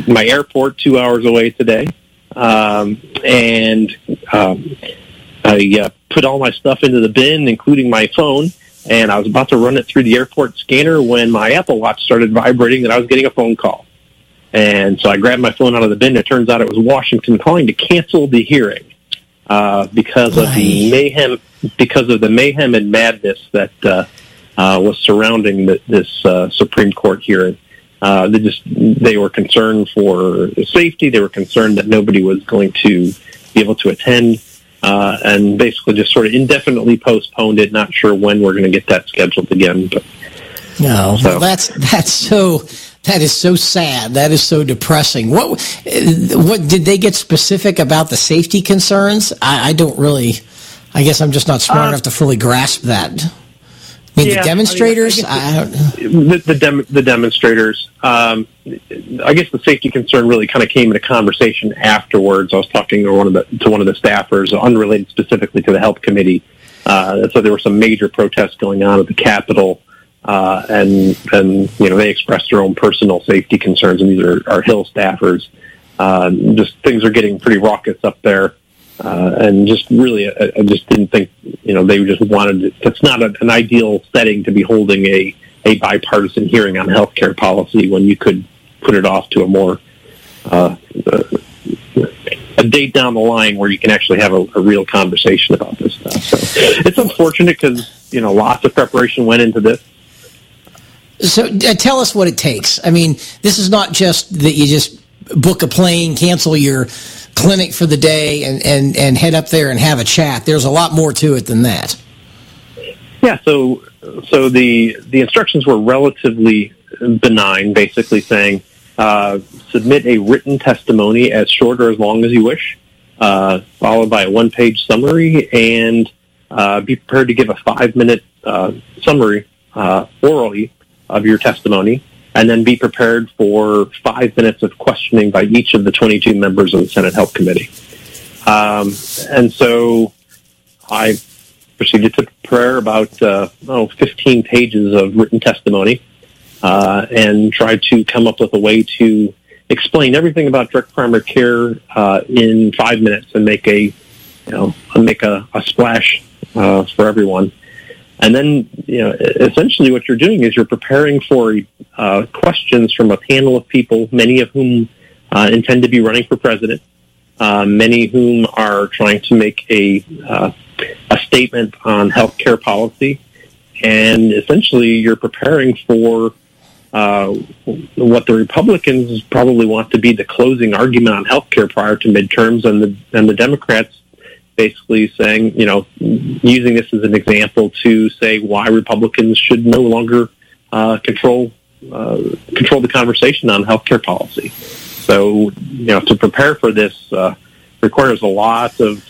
my airport 2 hours away today, and I put all my stuff into the bin, including my phone, and I was about to run it through the airport scanner when my Apple Watch started vibrating and I was getting a phone call. And so I grabbed my phone out of the bin. It turns out it was Washington calling to cancel the hearing because of the mayhem and madness that was surrounding this Supreme Court hearing. They were concerned for safety. They were concerned that nobody was going to be able to attend, and basically just sort of indefinitely postponed it. Not sure when we're going to get that scheduled again. But well, that is so sad. That is so depressing. What did they get specific about the safety concerns? I don't really. I guess I'm just not smart enough to fully grasp that. I mean, the demonstrators? The demonstrators. I guess the safety concern really kind of came into conversation afterwards. I was talking to one of the staffers, unrelated specifically to the health committee. So there were some major protests going on at the Capitol, and they expressed their own personal safety concerns. And these are Hill staffers. Just things are getting pretty raucous up there. And just really, I just didn't think, they just wanted it. It's not an ideal setting to be holding a bipartisan hearing on healthcare policy when you could put it off to a more, a date down the line where you can actually have a real conversation about this stuff. So it's unfortunate because, lots of preparation went into this. So tell us what it takes. I mean, this is not just that you just book a plane, cancel your clinic for the day, and head up there and have a chat. There's a lot more to it than that. Yeah, so the instructions were relatively benign, basically saying submit a written testimony as short or as long as you wish, followed by a one-page summary, and be prepared to give a 5-minute summary orally of your testimony, and then be prepared for 5 minutes of questioning by each of the 22 members of the Senate Health Committee. And so I proceeded to prepare about 15 pages of written testimony and tried to come up with a way to explain everything about direct primary care in 5 minutes and make a splash for everyone. And then, essentially what you're doing is you're preparing for questions from a panel of people, many of whom intend to be running for president, many whom are trying to make a statement on healthcare policy. And essentially you're preparing for what the Republicans probably want to be the closing argument on healthcare prior to midterms, and the Democrats basically saying, using this as an example to say why Republicans should no longer control the conversation on healthcare policy. So, to prepare for this requires a lot of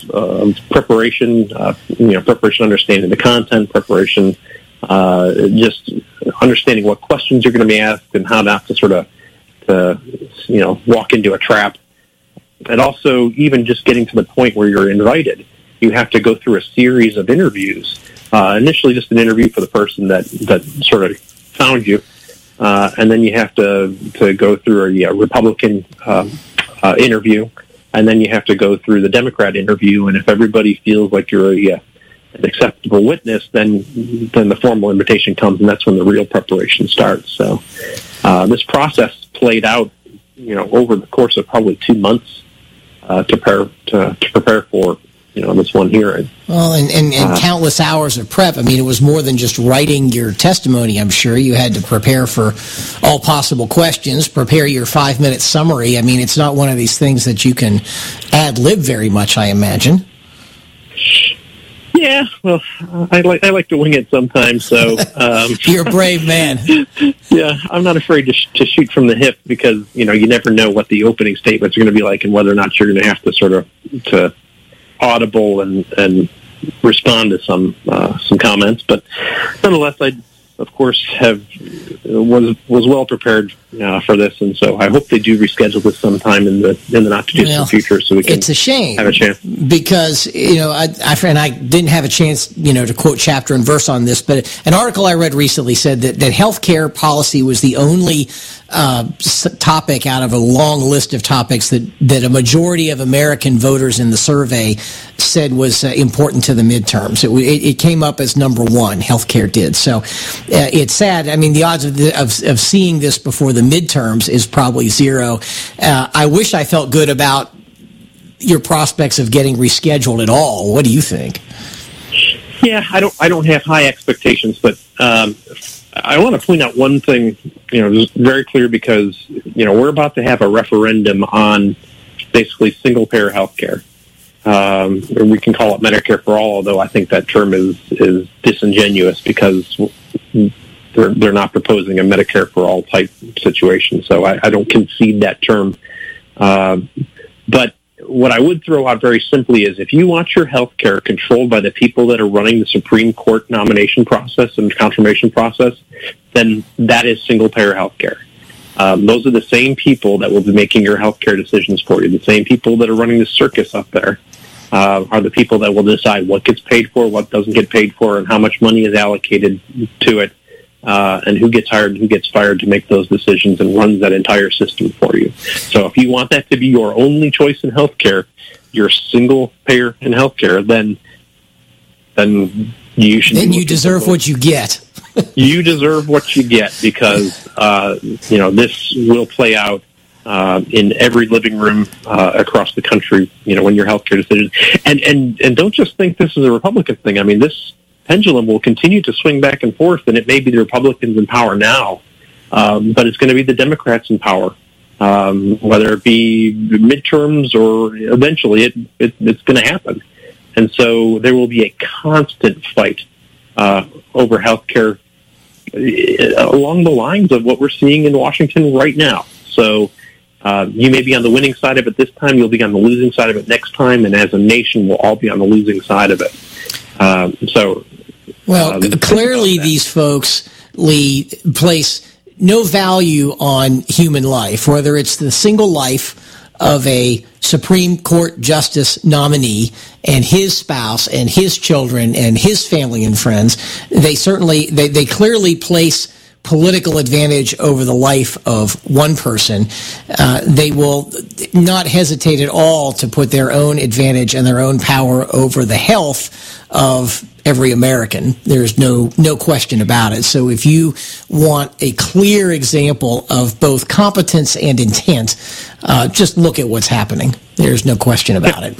preparation, preparation understanding the content, preparation, just understanding what questions you're going to be asked and how not to walk into a trap. And also, even just getting to the point where you're invited, you have to go through a series of interviews. Initially, just an interview for the person that sort of found you, and then you have to go through a Republican interview, and then you have to go through the Democrat interview. And if everybody feels like you're an acceptable witness, then the formal invitation comes, and that's when the real preparation starts. So this process played out, over the course of probably 2 months. To prepare for this one hearing. Well, and countless hours of prep. I mean, it was more than just writing your testimony. I'm sure you had to prepare for all possible questions, prepare your 5-minute summary. I mean, it's not one of these things that you can ad-lib very much, I imagine. Yeah, well, I like to wing it sometimes. So you're a brave man. Yeah, I'm not afraid to shoot from the hip because you never know what the opening statements are going to be like and whether or not you're going to have to sort of to audible and respond to some comments. But nonetheless, I of course was well prepared for this, and so I hope they do reschedule this sometime in the not too distant future, so we can. It's a shame have a chance because I didn't have a chance to quote chapter and verse on this, but an article I read recently said that healthcare policy was the only topic out of a long list of topics that a majority of American voters in the survey said was important to the midterms. It came up as number one. Healthcare did. So it's sad. I mean, the odds of seeing this before the midterms is probably zero. I wish I felt good about your prospects of getting rescheduled at all. What do you think? Yeah, I don't have high expectations, but I want to point out one thing, just very clear, because we're about to have a referendum on basically single-payer health care. We can call it Medicare for all, although I think that term is disingenuous because they're not proposing a Medicare for all type situation. So I don't concede that term. But what I would throw out very simply is if you want your health care controlled by the people that are running the Supreme Court nomination process and confirmation process, then that is single-payer health care. Those are the same people that will be making your health care decisions for you. The same people that are running the circus up there are the people that will decide what gets paid for, what doesn't get paid for, and how much money is allocated to it, and who gets hired and who gets fired to make those decisions and runs that entire system for you. So if you want that to be your only choice in healthcare, you're single payer in healthcare, then you should. Then you deserve what you get. You deserve what you get because this will play out in every living room across the country. When your healthcare decisions, and don't just think this is a Republican thing. I mean, this pendulum will continue to swing back and forth, and it may be the Republicans in power now, but it's going to be the Democrats in power, whether it be midterms or eventually it's going to happen. And so there will be a constant fight over health care along the lines of what we're seeing in Washington right now. So you may be on the winning side of it this time, you'll be on the losing side of it next time, and as a nation, we'll all be on the losing side of it. Clearly these folks, Lee, place no value on human life, whether it's the single life of a Supreme Court justice nominee and his spouse and his children and his family and friends. They clearly place political advantage over the life of one person. They will not hesitate at all to put their own advantage and their own power over the health of every American. There's no question about it. So if you want a clear example of both competence and intent, just look at what's happening. There's no question about it.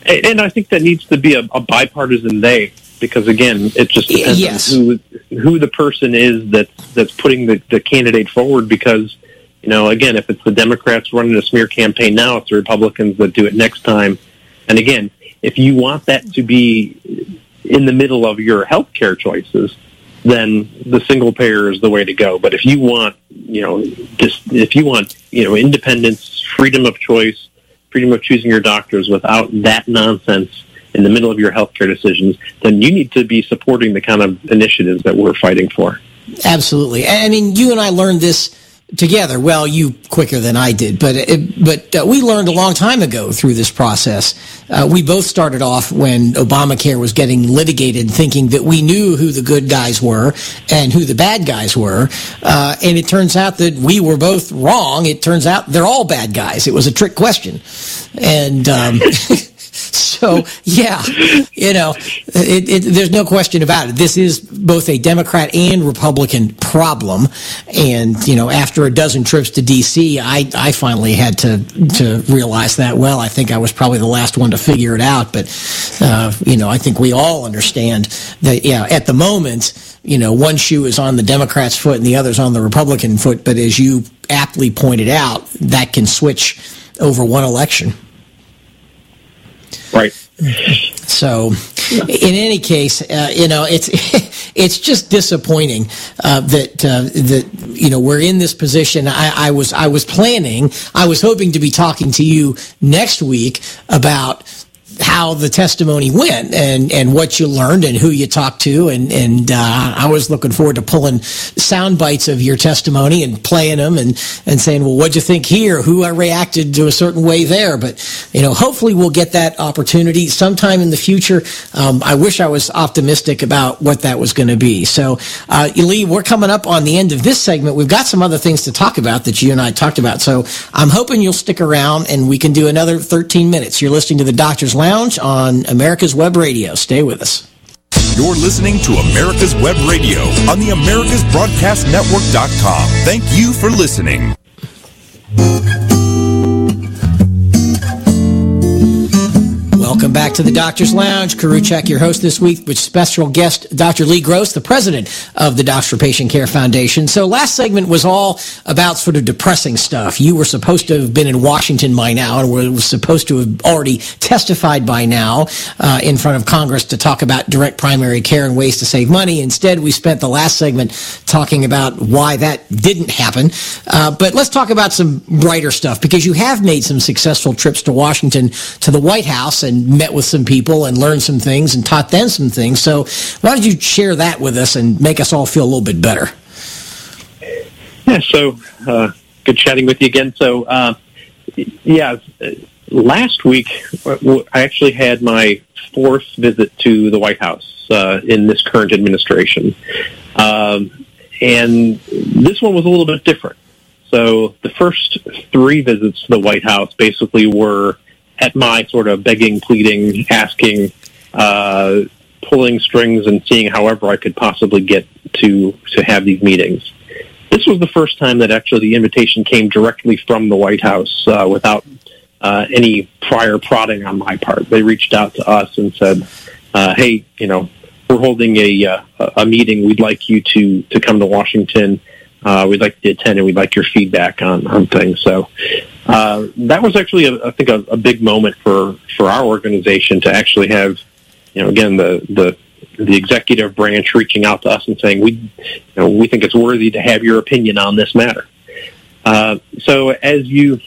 And I think that needs to be a bipartisan they, because again, it just depends on who the person is that's putting the candidate forward. Because again, if it's the Democrats running a smear campaign now, it's the Republicans that do it next time. And again, if you want that to be in the middle of your health care choices, then the single payer is the way to go. But if you want, independence, freedom of choice, freedom of choosing your doctors without that nonsense in the middle of your health care decisions, then you need to be supporting the kind of initiatives that we're fighting for. Absolutely. I mean, you and I learned this together. Well, you quicker than I did, but we learned a long time ago through this process. We both started off when Obamacare was getting litigated, thinking that we knew who the good guys were and who the bad guys were, and it turns out that we were both wrong. It turns out they're all bad guys. It was a trick question, and so, yeah, there's no question about it. This is both a Democrat and Republican problem. And, after a dozen trips to D.C., I finally had to realize that. Well, I think I was probably the last one to figure it out. But, I think we all understand that, at the moment, one shoe is on the Democrat's foot and the other's on the Republican foot. But as you aptly pointed out, that can switch over one election. Right. So, in any case, it's just disappointing that we're in this position. I was hoping to be talking to you next week about how the testimony went and what you learned and who you talked to. And I was looking forward to pulling sound bites of your testimony and playing them and saying, well, what'd you think here? Who I reacted to a certain way there? But, hopefully we'll get that opportunity sometime in the future. I wish I was optimistic about what that was going to be. So, Lee, we're coming up on the end of this segment. We've got some other things to talk about that you and I talked about. So I'm hoping you'll stick around and we can do another 13 minutes. You're listening to the Doctor's Lounge on America's Web Radio. Stay with us. You're listening to America's Web Radio on the AmericasBroadcastNetwork.com. Thank you for listening. Welcome back to the Doctor's Lounge. Karuchak, your host this week, with special guest Dr. Lee Gross, the president of the Doctors for Patient Care Foundation. So last segment was all about sort of depressing stuff. You were supposed to have been in Washington by now and were supposed to have already testified by now in front of Congress to talk about direct primary care and ways to save money. Instead, we spent the last segment talking about why that didn't happen. But let's talk about some brighter stuff, because you have made some successful trips to Washington, to the White House, and met with some people and learned some things and taught them some things. So why don't you share that with us and make us all feel a little bit better? Yeah, so good chatting with you again. So, last week I actually had my fourth visit to the White House in this current administration. And this one was a little bit different. So the first three visits to the White House basically were at my sort of begging, pleading, asking, pulling strings and seeing however I could possibly get to have these meetings. This was the first time that actually the invitation came directly from the White House without any prior prodding on my part. They reached out to us and said, hey, we're holding a meeting. We'd like you to come to Washington. We'd like to attend, and we'd like your feedback on things. So that was actually, I think, a big moment for our organization to actually have, again, the executive branch reaching out to us and saying, we think it's worthy to have your opinion on this matter. So as you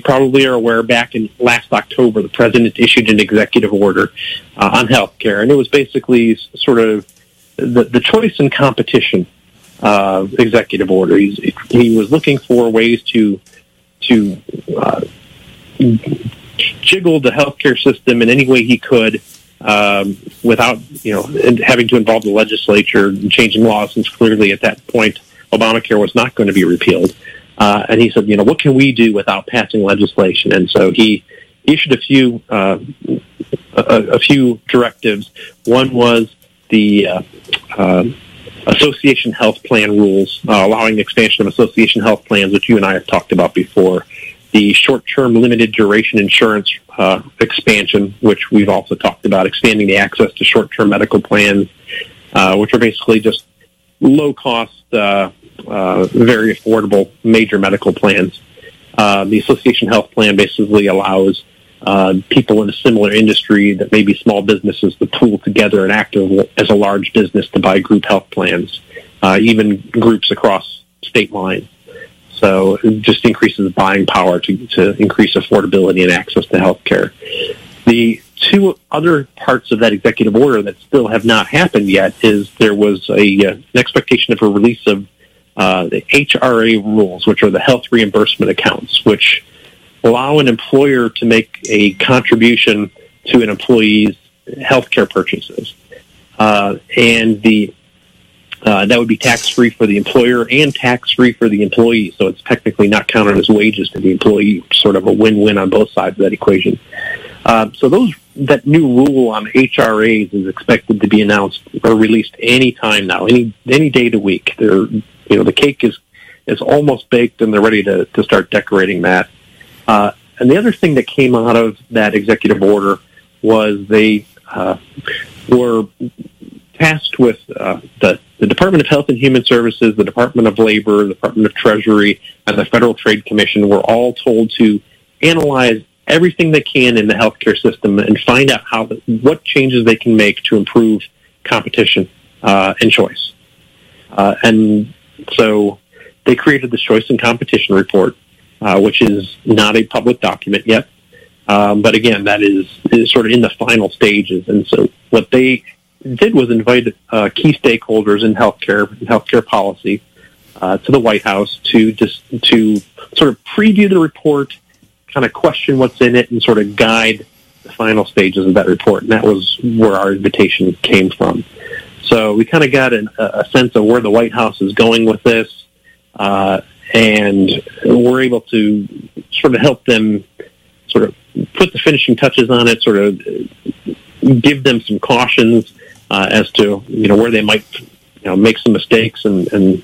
probably are aware, back in last October, the president issued an executive order on health care, and it was basically sort of the choice and competition executive order. He was looking for ways to jiggle the healthcare system in any way he could without having to involve the legislature and changing laws, since clearly at that point Obamacare was not going to be repealed. And he said, what can we do without passing legislation? And so he issued a few directives. One was the association health plan rules, allowing the expansion of association health plans, which you and I have talked about before. The short-term limited duration insurance expansion, which we've also talked about, expanding the access to short-term medical plans, which are basically just low-cost, very affordable major medical plans. The association health plan basically allows people in a similar industry that may be small businesses to pool together and act as a large business to buy group health plans, even groups across state lines. So it just increases buying power to increase affordability and access to health care. The two other parts of that executive order that still have not happened yet is there was an expectation of a release of the HRA rules, which are the health reimbursement accounts, which allow an employer to make a contribution to an employee's healthcare purchases. And that would be tax-free for the employer and tax-free for the employee. So it's technically not counted as wages to the employee, sort of a win-win on both sides of that equation. So that new rule on HRAs is expected to be announced or released any time now, any day of the week. The cake is almost baked, and they're ready to start decorating that. And the other thing that came out of that executive order was they were tasked with the Department of Health and Human Services, the Department of Labor, the Department of Treasury, and the Federal Trade Commission were all told to analyze everything they can in the healthcare system and find out what changes they can make to improve competition and choice. And so they created the Choice and Competition Report, which is not a public document yet. But again, that is sort of in the final stages. And so what they did was invite key stakeholders in healthcare policy to the White House to sort of preview the report, kind of question what's in it, and sort of guide the final stages of that report. And that was where our invitation came from. So we kind of got a sense of where the White House is going with this, and we're able to sort of help them sort of put the finishing touches on it, sort of give them some cautions as to where they might make some mistakes, and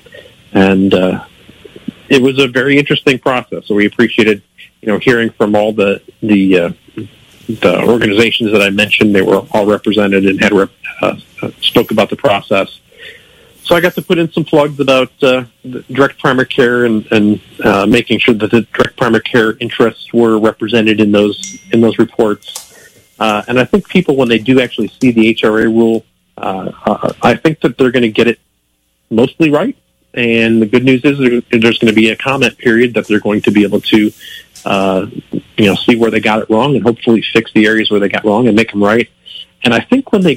it was a very interesting process. So we appreciated hearing from all the organizations that I mentioned. They were all represented and had spoke about the process. So I got to put in some plugs about the direct primary care and making sure that the direct primary care interests were represented in those reports. And I think people, when they do actually see the HRA rule, I think that they're going to get it mostly right. And the good news is there's going to be a comment period that they're going to be able to see where they got it wrong and hopefully fix the areas where they got wrong and make them right. And I think when they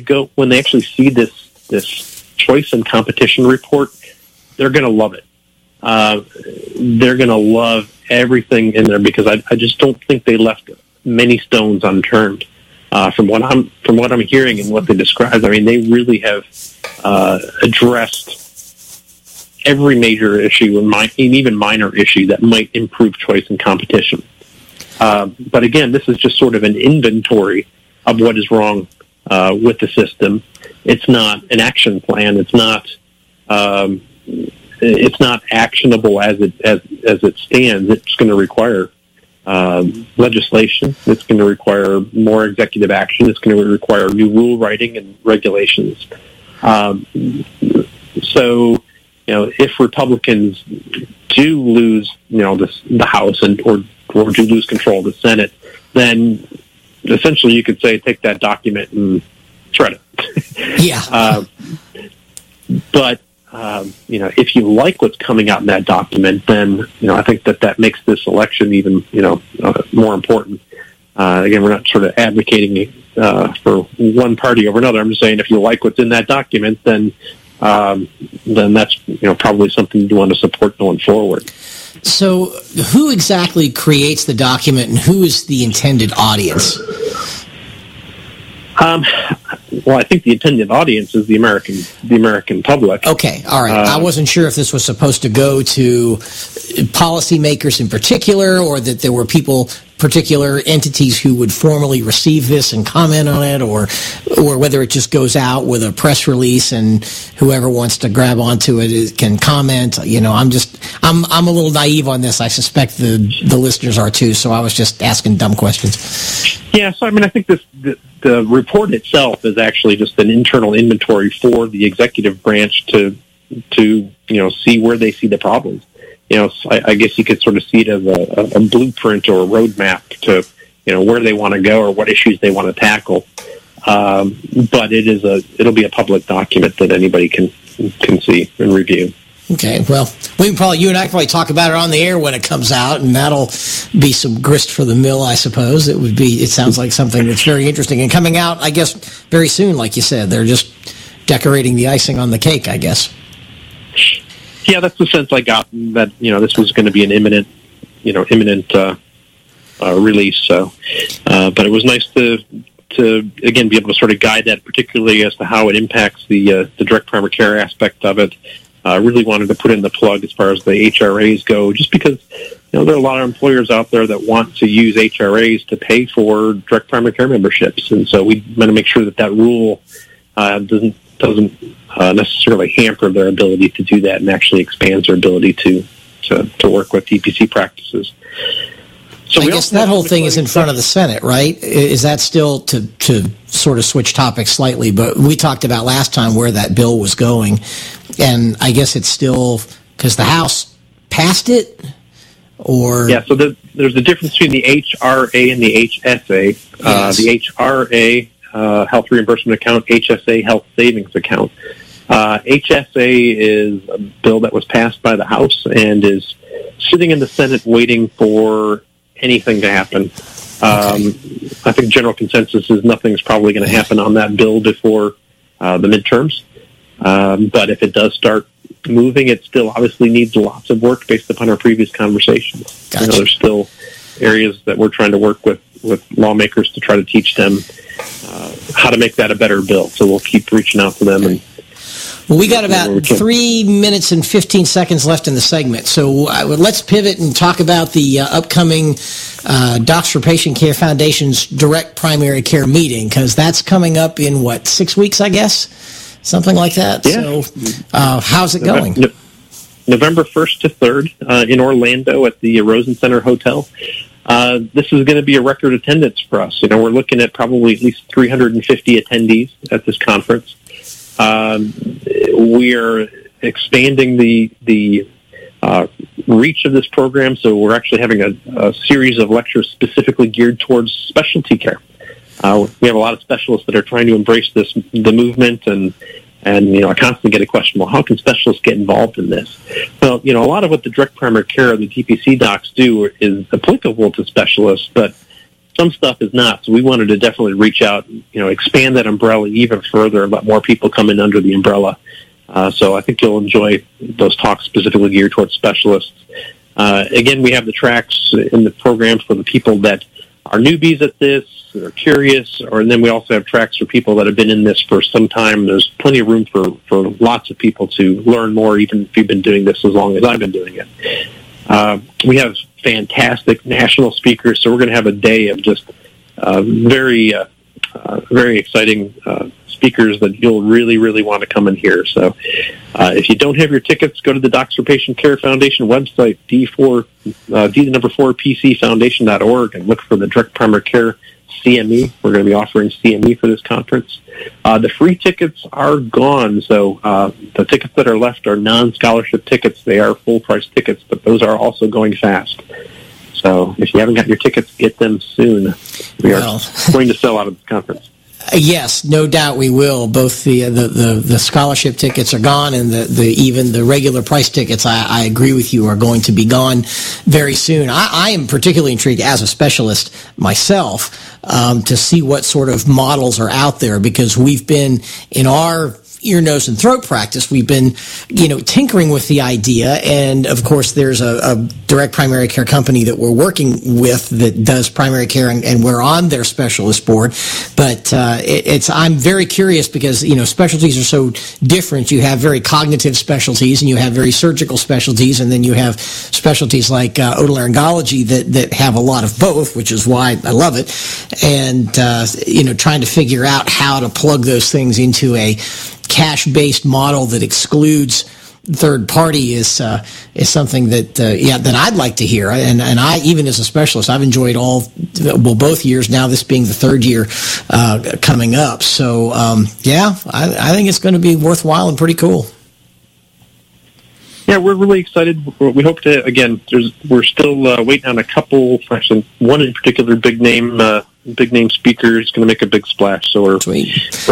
actually see this choice and competition report, they're going to love it. They're going to love everything in there, because I just don't think they left many stones unturned. From what I'm hearing and what they described, I mean, they really have addressed every major issue and even minor issue that might improve choice and competition. But again, this is just sort of an inventory of what is wrong with the system. It's not an action plan. It's not actionable as it stands. It's going to require legislation. It's going to require more executive action. It's going to require new rule writing and regulations. So, if Republicans do lose, the House or do lose control of the Senate, then essentially you could say take that document and shred it. Yeah. But if you like what's coming out in that document, then I think that makes this election even more important. Again, we're not sort of advocating for one party over another. I'm just saying if you like what's in that document, then that's probably something you want to support going forward. So, who exactly creates the document, and who is the intended audience? Well, I think the intended audience is the American public. Okay, all right. I wasn't sure if this was supposed to go to policymakers in particular, or that there were particular entities who would formally receive this and comment on it, or whether it just goes out with a press release and whoever wants to grab onto it can comment. I'm a little naive on this. I suspect the listeners are too. So I was just asking dumb questions. Yeah. So I think the report itself is actually just an internal inventory for the executive branch to see where they see the problems. So I guess you could sort of see it as a blueprint or a roadmap to, where they want to go or what issues they want to tackle. But it'll be a public document that anybody can see and review. Okay, well, you and I can probably talk about it on the air when it comes out, and that'll be some grist for the mill, I suppose. It sounds like something that's very interesting and coming out, I guess, very soon, like you said. They're just decorating the icing on the cake, I guess. Yeah, that's the sense I got, that this was going to be an imminent release. So, but it was nice to again be able to sort of guide that, particularly as to how it impacts the direct primary care aspect of it. Really wanted to put in the plug as far as the HRAs go, just because there are a lot of employers out there that want to use HRAs to pay for direct primary care memberships, and so we want to make sure that rule doesn't necessarily hamper their ability to do that, and actually expands their ability to work with DPC practices. So I guess that whole thing is in front of the Senate, right? Is that still, to sort of switch topics slightly, but we talked about last time where that bill was going, and I guess it's still, because the House passed it, or... Yeah, so there's a difference between the HRA and the HSA. Yes. The HRA, Health Reimbursement Account, HSA, Health Savings Account. HSA is a bill that was passed by the House and is sitting in the Senate waiting for anything to happen. I think general consensus is nothing's probably going to happen on that bill before the midterms. But if it does start moving, it still obviously needs lots of work based upon our previous conversations. Gotcha. There's still areas that we're trying to work with lawmakers to try to teach them how to make that a better bill. So we'll keep reaching out to them. And well, we got about 3 minutes and 15 seconds left in the segment. So let's pivot and talk about the upcoming Docs for Patient Care Foundation's direct primary care meeting, because that's coming up in, 6 weeks, I guess? Something like that. Yeah. So how's it going? November 1st to 3rd in Orlando at the Rosen Center Hotel. This is going to be a record attendance for us. We're looking at probably at least 350 attendees at this conference. We are expanding the reach of this program, so we're actually having a series of lectures specifically geared towards specialty care. We have a lot of specialists that are trying to embrace the movement, and I constantly get a question, well, how can specialists get involved in this? Well, a lot of what the direct primary care or the DPC docs do is applicable to specialists, but some stuff is not. So we wanted to definitely reach out, expand that umbrella even further and let more people come in under the umbrella. So I think you'll enjoy those talks specifically geared towards specialists. Again, we have the tracks in the program for the people that are newbies at this, or curious, and then we also have tracks for people that have been in this for some time. There's plenty of room for lots of people to learn more, even if you've been doing this as long as I've been doing it. We have fantastic national speakers, so we're going to have a day of just very exciting speakers that you'll really, really want to come and hear. So if you don't have your tickets, go to the Docs for Patient Care Foundation website, D4PCFoundation.org, and look for the Direct Primary Care CME. We're going to be offering CME for this conference. The free tickets are gone, so the tickets that are left are non-scholarship tickets. They are full-price tickets, but those are also going fast. So if you haven't got your tickets, get them soon. We are going to sell out of this conference. Yes, no doubt we will. Both the scholarship tickets are gone, and even the regular price tickets, I agree with you, are going to be gone very soon. I am particularly intrigued as a specialist myself to see what sort of models are out there, because we've been in our ear, nose, and throat practice, we've been, tinkering with the idea. And of course, there's a direct primary care company that we're working with that does primary care, and we're on their specialist board. But I'm very curious because, specialties are so different. You have very cognitive specialties, and you have very surgical specialties, and then you have specialties like otolaryngology that have a lot of both, which is why I love it. And, trying to figure out how to plug those things into a cash-based model that excludes third party is something that I'd like to hear. And I, even as a specialist, I've enjoyed both years, now this being the third year coming up. So, I think it's going to be worthwhile and pretty cool. Yeah, we're really excited. We hope to, again, we're still waiting on a couple, actually one in particular big name speaker is going to make a big splash. So we're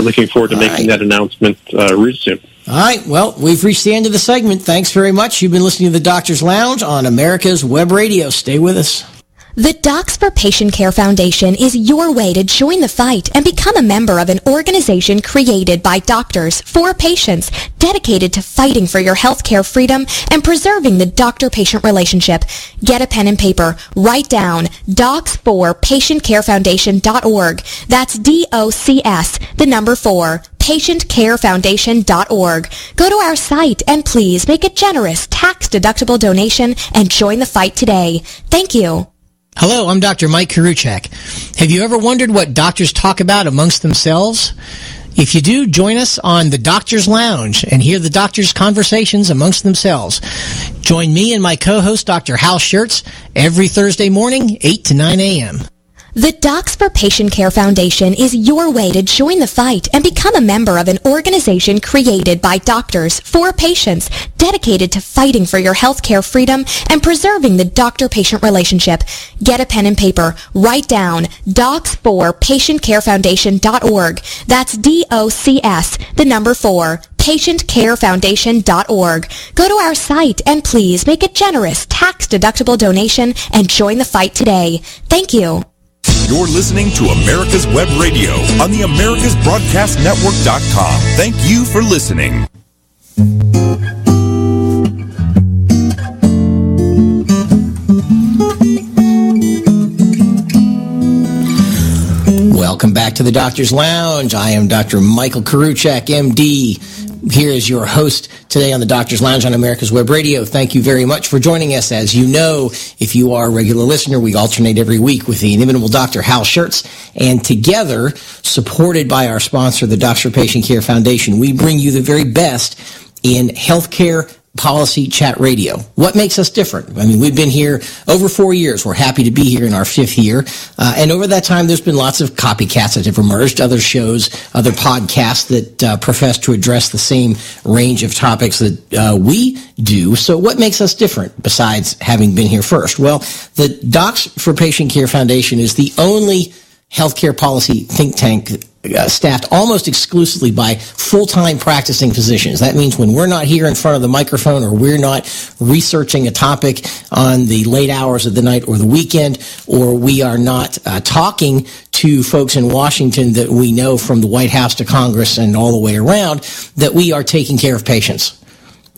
looking forward to making that announcement really soon. All right. Well, we've reached the end of the segment. Thanks very much. You've been listening to the Doctor's Lounge on America's Web Radio. Stay with us. The Docs for Patient Care Foundation is your way to join the fight and become a member of an organization created by doctors for patients, dedicated to fighting for your healthcare freedom and preserving the doctor-patient relationship. Get a pen and paper. Write down docs4patientcarefoundation.org. That's DOCS, the number 4. patientcarefoundation.org. Go to our site and please make a generous tax-deductible donation and join the fight today. Thank you. Hello, I'm Dr. Mike Karuchak. Have you ever wondered what doctors talk about amongst themselves? If you do, join us on the Doctor's Lounge and hear the doctors' conversations amongst themselves. Join me and my co-host, Dr. Hal Schertz, every Thursday morning, 8 to 9 a.m. The Docs for Patient Care Foundation is your way to join the fight and become a member of an organization created by doctors for patients, dedicated to fighting for your healthcare freedom and preserving the doctor-patient relationship. Get a pen and paper. Write down docs4patientcarefoundation.org. That's DOCS, the number 4. patientcarefoundation.org. Go to our site and please make a generous tax-deductible donation and join the fight today. Thank you. You're listening to America's Web Radio on the AmericasBroadcastNetwork.com. Thank you for listening. Welcome back to the Doctor's Lounge. I am Dr. Michael Karuchak, MD. Here is your host today on the Doctor's Lounge on America's Web Radio. Thank you very much for joining us. As you know, if you are a regular listener, we alternate every week with the inimitable Dr. Hal Schertz. And together, supported by our sponsor, the Docs for Patient Care Foundation, we bring you the very best in healthcare policy chat radio. What makes us different? I mean, we've been here over 4 years. We're happy to be here in our 5th year. And over that time, there's been lots of copycats that have emerged, other shows, other podcasts that profess to address the same range of topics that we do. So what makes us different besides having been here first? Well, the Docs for Patient Care Foundation is the only healthcare policy think tank staffed almost exclusively by full-time practicing physicians. That means when we're not here in front of the microphone or we're not researching a topic on the late hours of the night or the weekend, or we are not talking to folks in Washington that we know from the White House to Congress and all the way around, that we are taking care of patients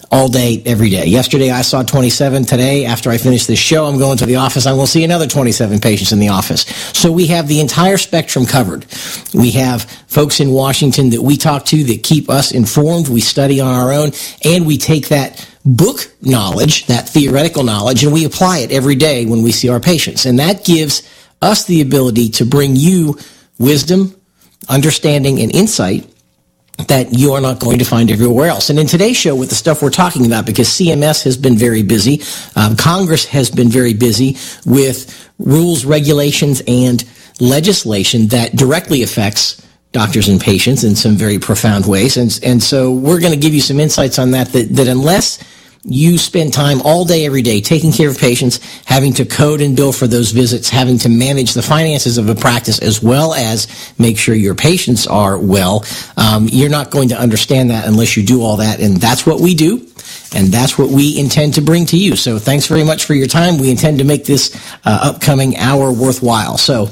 all day, every day. Yesterday, I saw 27. Today, after I finish this show, I'm going to the office. I will see another 27 patients in the office. So we have the entire spectrum covered. We have folks in Washington that we talk to that keep us informed. We study on our own, and we take that book knowledge, that theoretical knowledge, and we apply it every day when we see our patients. And that gives us the ability to bring you wisdom, understanding, and insight that you are not going to find everywhere else. And in today's show, with the stuff we're talking about, because CMS has been very busy, Congress has been very busy with rules, regulations, and legislation that directly affects doctors and patients in some very profound ways. And so we're going to give you some insights on that unless you spend time all day, every day, taking care of patients, having to code and bill for those visits, having to manage the finances of a practice, as well as make sure your patients are well. You're not going to understand that unless you do all that, and that's what we do, and that's what we intend to bring to you. So thanks very much for your time. We intend to make this upcoming hour worthwhile. So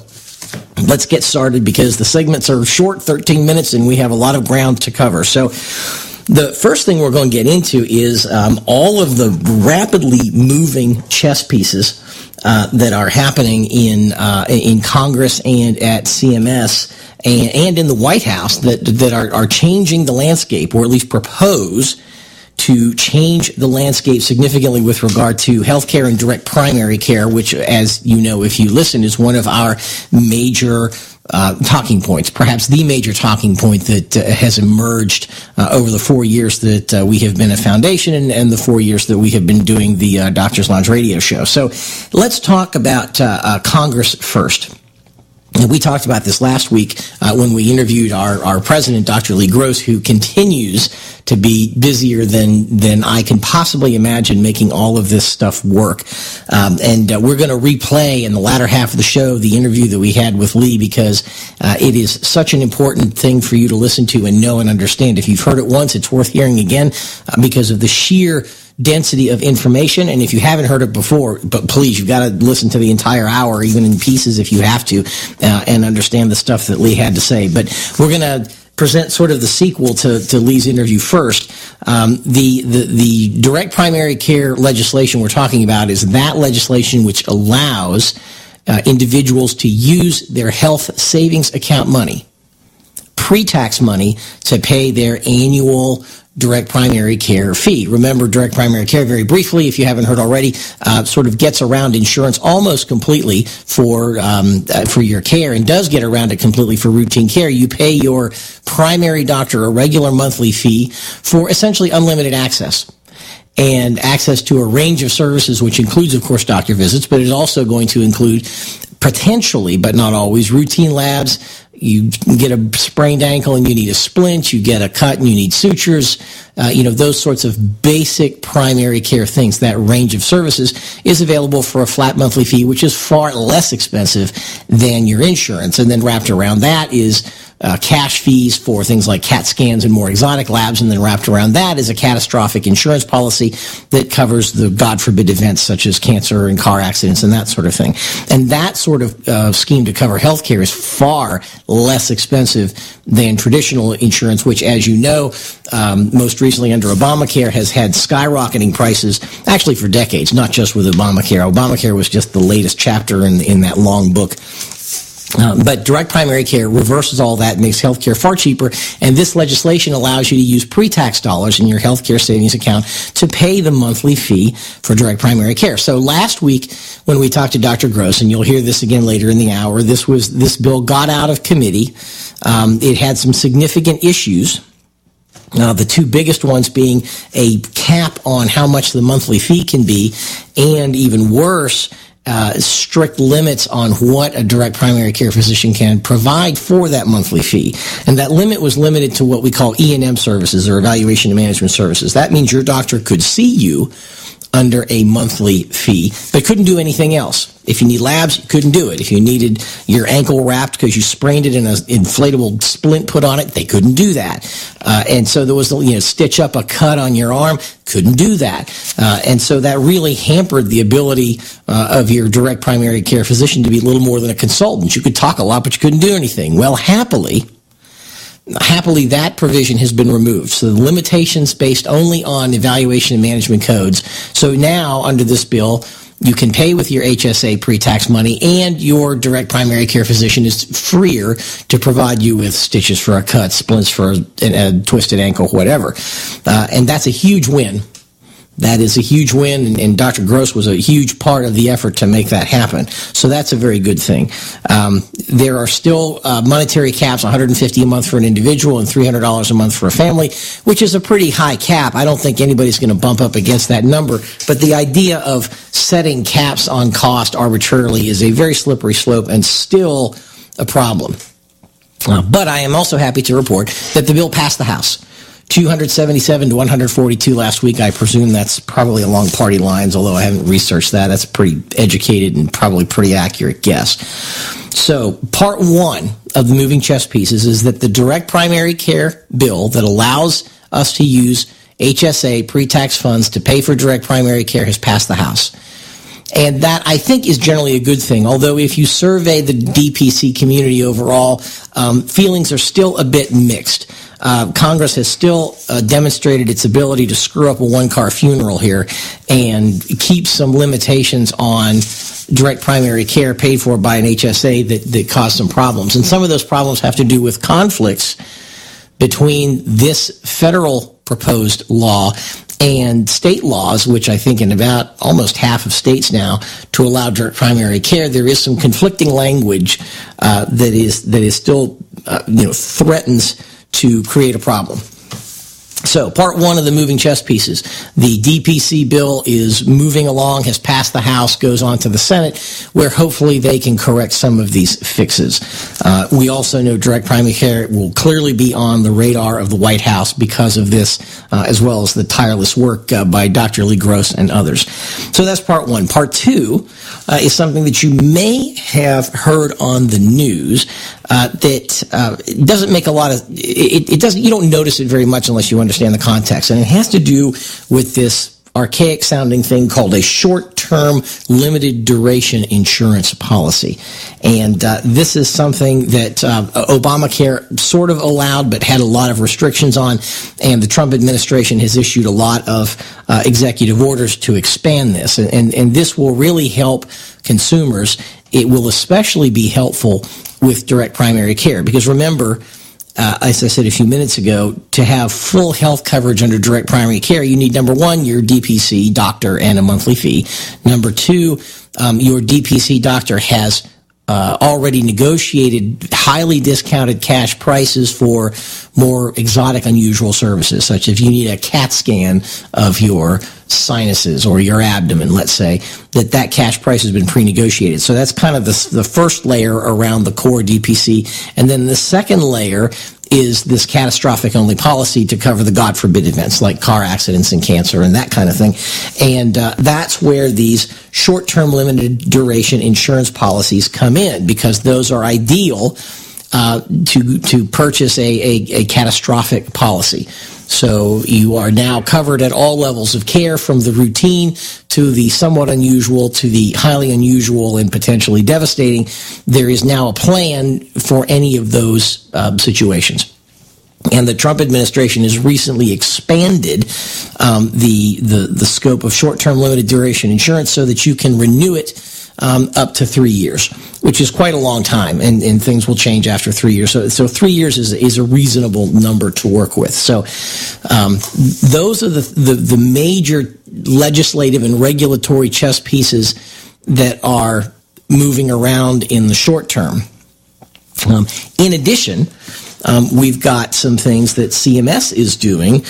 let's get started, because the segments are short, 13 minutes, and we have a lot of ground to cover. So the first thing we're going to get into is all of the rapidly moving chess pieces that are happening in Congress and at CMS and in the White House that are changing the landscape, or at least propose to change the landscape significantly with regard to healthcare and direct primary care, which, as you know, if you listen, is one of our major talking points, perhaps the major talking point that has emerged over the 4 years that we have been a foundation and the 4 years that we have been doing the Doctor's Lounge radio show. So let's talk about Congress first. And we talked about this last week when we interviewed our president, Dr. Lee Gross, who continues to be busier than I can possibly imagine making all of this stuff work. And we're going to replay in the latter half of the show the interview that we had with Lee, because it is such an important thing for you to listen to and know and understand. If you've heard it once, it's worth hearing again because of the sheer density of information. And if you haven't heard it before, but please, you've got to listen to the entire hour, even in pieces if you have to, and understand the stuff that Lee had to say. But we're going to present sort of the sequel to Lee's interview first. The direct primary care legislation we're talking about is that legislation which allows individuals to use their health savings account money, pre-tax money, to pay their annual direct primary care fee. Remember, direct primary care, very briefly, if you haven't heard already, sort of gets around insurance almost completely for your care, and does get around it completely for routine care. You pay your primary doctor a regular monthly fee for essentially unlimited access. And access to a range of services, which includes, of course, doctor visits, but it is also going to include, potentially, but not always, routine labs. You get a sprained ankle and you need a splint. You get a cut and you need sutures. those sorts of basic primary care things, that range of services is available for a flat monthly fee, which is far less expensive than your insurance. And then wrapped around that is cash fees for things like CAT scans and more exotic labs, and then wrapped around that is a catastrophic insurance policy that covers the God forbid events such as cancer and car accidents and that sort of thing. And that sort of scheme to cover healthcare is far less expensive than traditional insurance, which, as you know, most recently under Obamacare has had skyrocketing prices, actually for decades, not just with Obamacare. Obamacare was just the latest chapter in that long book. But direct primary care reverses all that, makes healthcare far cheaper, and this legislation allows you to use pre-tax dollars in your healthcare savings account to pay the monthly fee for direct primary care. So last week, when we talked to Dr. Gross, and you'll hear this again later in the hour, this bill got out of committee. It had some significant issues. The two biggest ones being a cap on how much the monthly fee can be, and even worse, strict limits on what a direct primary care physician can provide for that monthly fee. And that limit was limited to what we call E&M services, or evaluation and management services. That means your doctor could see you under a monthly fee, but couldn't do anything else. If you need labs, you couldn't do it. If you needed your ankle wrapped because you sprained it and an inflatable splint put on it, they couldn't do that. And so there was, stitch up a cut on your arm, couldn't do that. And so that really hampered the ability of your direct primary care physician to be a little more than a consultant. You could talk a lot, but you couldn't do anything. Well, happily, that provision has been removed. So the limitations based only on evaluation and management codes. So now, under this bill, you can pay with your HSA pre-tax money, and your direct primary care physician is freer to provide you with stitches for a cut, splints for a twisted ankle, whatever. And that's a huge win. That is a huge win, and Dr. Gross was a huge part of the effort to make that happen. So that's a very good thing. There are still monetary caps, $150 a month for an individual and $300 a month for a family, which is a pretty high cap. I don't think anybody's going to bump up against that number. But the idea of setting caps on cost arbitrarily is a very slippery slope and still a problem. But I am also happy to report that the bill passed the House. 277 to 142 last week. I presume that's probably along party lines, although I haven't researched that. That's a pretty educated and probably pretty accurate guess. So part one of the moving chess pieces is that the direct primary care bill that allows us to use HSA pre-tax funds to pay for direct primary care has passed the House. And that, I think, is generally a good thing. Although if you survey the DPC community overall, feelings are still a bit mixed. Congress has still demonstrated its ability to screw up a one-car funeral here and keep some limitations on direct primary care paid for by an HSA that cause some problems. And some of those problems have to do with conflicts between this federal proposed law and state laws, which I think in about almost half of states now, to allow direct primary care. There is some conflicting language that is still threatens to create a problem. So part one of the moving chess pieces. The DPC bill is moving along, has passed the House, goes on to the Senate, where hopefully they can correct some of these fixes. We also know direct primary care will clearly be on the radar of the White House because of this, as well as the tireless work by Dr. Lee Gross and others. So that's part one. Part two is something that you may have heard on the news that doesn't make a lot of it doesn't. You don't notice it very much unless you understand the context, and it has to do with this archaic sounding thing called a short-term limited duration insurance policy. And this is something that Obamacare sort of allowed but had a lot of restrictions on, and the Trump administration has issued a lot of executive orders to expand this. And this will really help consumers. It will especially be helpful with direct primary care, because remember, as I said a few minutes ago, to have full health coverage under direct primary care, you need, number one, your DPC doctor and a monthly fee. Number two, your DPC doctor has already negotiated highly discounted cash prices for more exotic, unusual services, such as if you need a CAT scan of your sinuses or your abdomen, let's say, that cash price has been pre-negotiated. So that's kind of the first layer around the core DPC. And then the second layer is this catastrophic only policy to cover the God forbid events like car accidents and cancer and that kind of thing. And that's where these short-term limited duration insurance policies come in, because those are ideal to purchase a catastrophic policy. So you are now covered at all levels of care, from the routine to the somewhat unusual to the highly unusual and potentially devastating. There is now a plan for any of those situations. And the Trump administration has recently expanded the scope of short-term limited duration insurance so that you can renew it up to 3 years, which is quite a long time, and things will change after 3 years. So 3 years is a reasonable number to work with. So those are the major legislative and regulatory chess pieces that are moving around in the short term. In addition, we've got some things that CMS is doing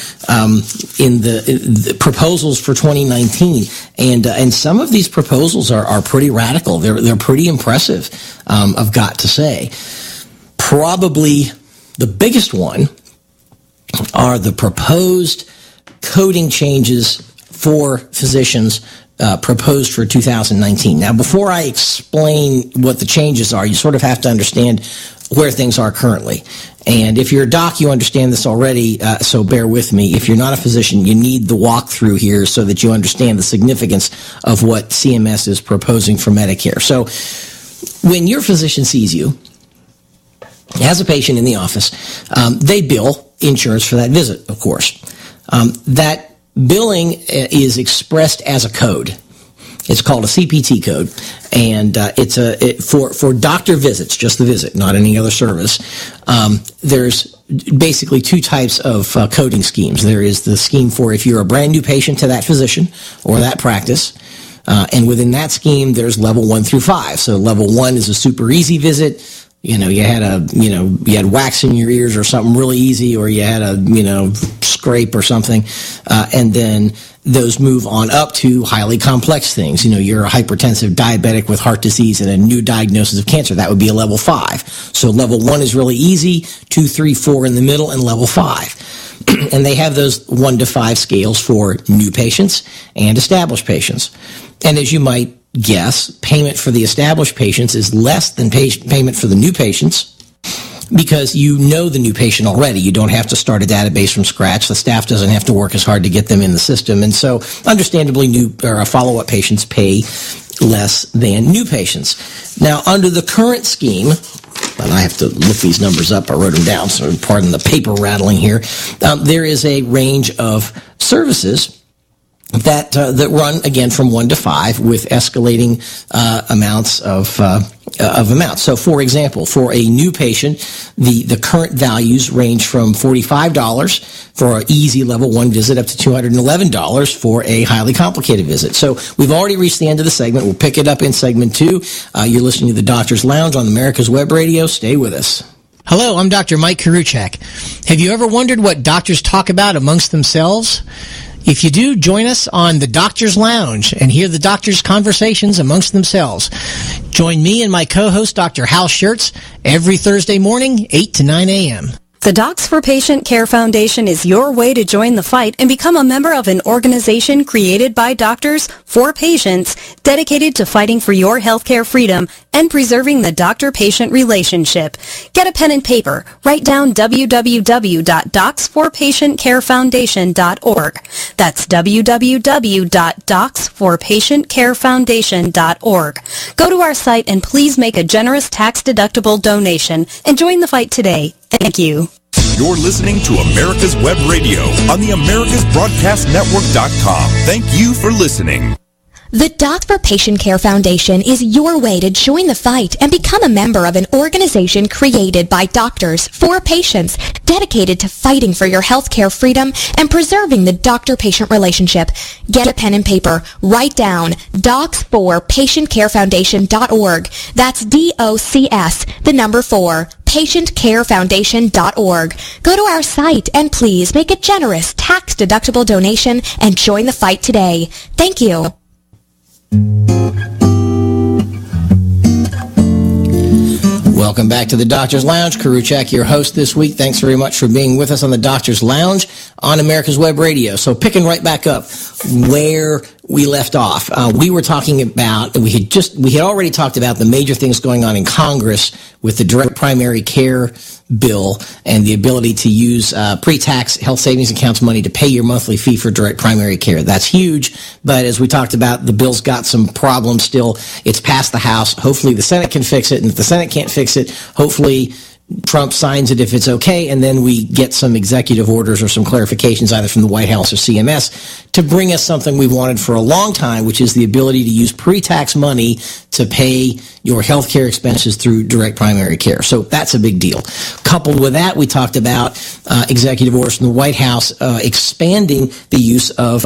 in the proposals for 2019, and some of these proposals are pretty radical. They're pretty impressive, I've got to say. Probably the biggest one are the proposed coding changes for physicians proposed for 2019. Now, before I explain what the changes are, you sort of have to understand where things are currently. And if you're a doc, you understand this already, so bear with me. If you're not a physician, you need the walkthrough here so that you understand the significance of what CMS is proposing for Medicare. So when your physician sees you as a patient in the office, they bill insurance for that visit, of course. That billing is expressed as a code. It's called a CPT code, and it's for doctor visits, just the visit, not any other service. There's basically two types of coding schemes. There is the scheme for if you're a brand new patient to that physician or that practice, and within that scheme, there's level 1 through 5. So level 1 is a super easy visit. You had wax in your ears or something really easy, or you had a, scrape or something, and then those move on up to highly complex things. You're a hypertensive diabetic with heart disease and a new diagnosis of cancer. That would be a level 5. So level 1 is really easy, 2, 3, 4 in the middle, and level 5. And they have those 1 to 5 scales for new patients and established patients. And as you might guess, payment for the established patients is less than payment for the new patients, because you know the new patient already. You don't have to start a database from scratch. The staff doesn't have to work as hard to get them in the system. And so, understandably, new or follow-up patients pay less than new patients. Now, under the current scheme, and I have to look these numbers up, I wrote them down, so pardon the paper rattling here, there is a range of services that run, again, from 1 to 5 with escalating amounts of amounts. So, for example, for a new patient, the current values range from $45 for an easy level 1 visit up to $211 for a highly complicated visit. So we've already reached the end of the segment. We'll pick it up in segment 2. You're listening to the Doctor's Lounge on America's Web Radio. Stay with us. Hello, I'm Dr. Mike Karuchak. Have you ever wondered what doctors talk about amongst themselves? If you do, join us on the Doctor's Lounge and hear the doctors' conversations amongst themselves. Join me and my co-host, Dr. Hal Schertz, every Thursday morning, 8 to 9 a.m. The Docs for Patient Care Foundation is your way to join the fight and become a member of an organization created by doctors for patients, dedicated to fighting for your healthcare freedom and preserving the doctor-patient relationship. Get a pen and paper. Write down www.docsforpatientcarefoundation.org. That's www.docsforpatientcarefoundation.org. Go to our site and please make a generous tax-deductible donation and join the fight today. Thank you. You're listening to America's Web Radio on the AmericasBroadcastNetwork.com. Thank you for listening. The Docs for Patient Care Foundation is your way to join the fight and become a member of an organization created by doctors for patients, dedicated to fighting for your healthcare freedom and preserving the doctor-patient relationship. Get a pen and paper. Write down docsforpatientcarefoundation.org. That's DOCS, the number 4. PatientCareFoundation.org. Go to our site and please make a generous tax-deductible donation and join the fight today. Thank you. Welcome back to the Doctor's Lounge. Karuchak, your host this week. Thanks very much for being with us on the Doctor's Lounge on America's Web Radio. So picking right back up where we left off, we were talking about, we had already talked about the major things going on in Congress with the direct primary care bill and the ability to use pre-tax health savings accounts money to pay your monthly fee for direct primary care. That's huge, but as we talked about, the bill's got some problems still. It's passed the House. Hopefully the Senate can fix it, and if the Senate can't fix it, hopefully Trump signs it if it's okay, and then we get some executive orders or some clarifications either from the White House or CMS to bring us something we've wanted for a long time, which is the ability to use pre-tax money to pay your health care expenses through direct primary care. So that's a big deal. Coupled with that, we talked about executive orders from the White House expanding the use of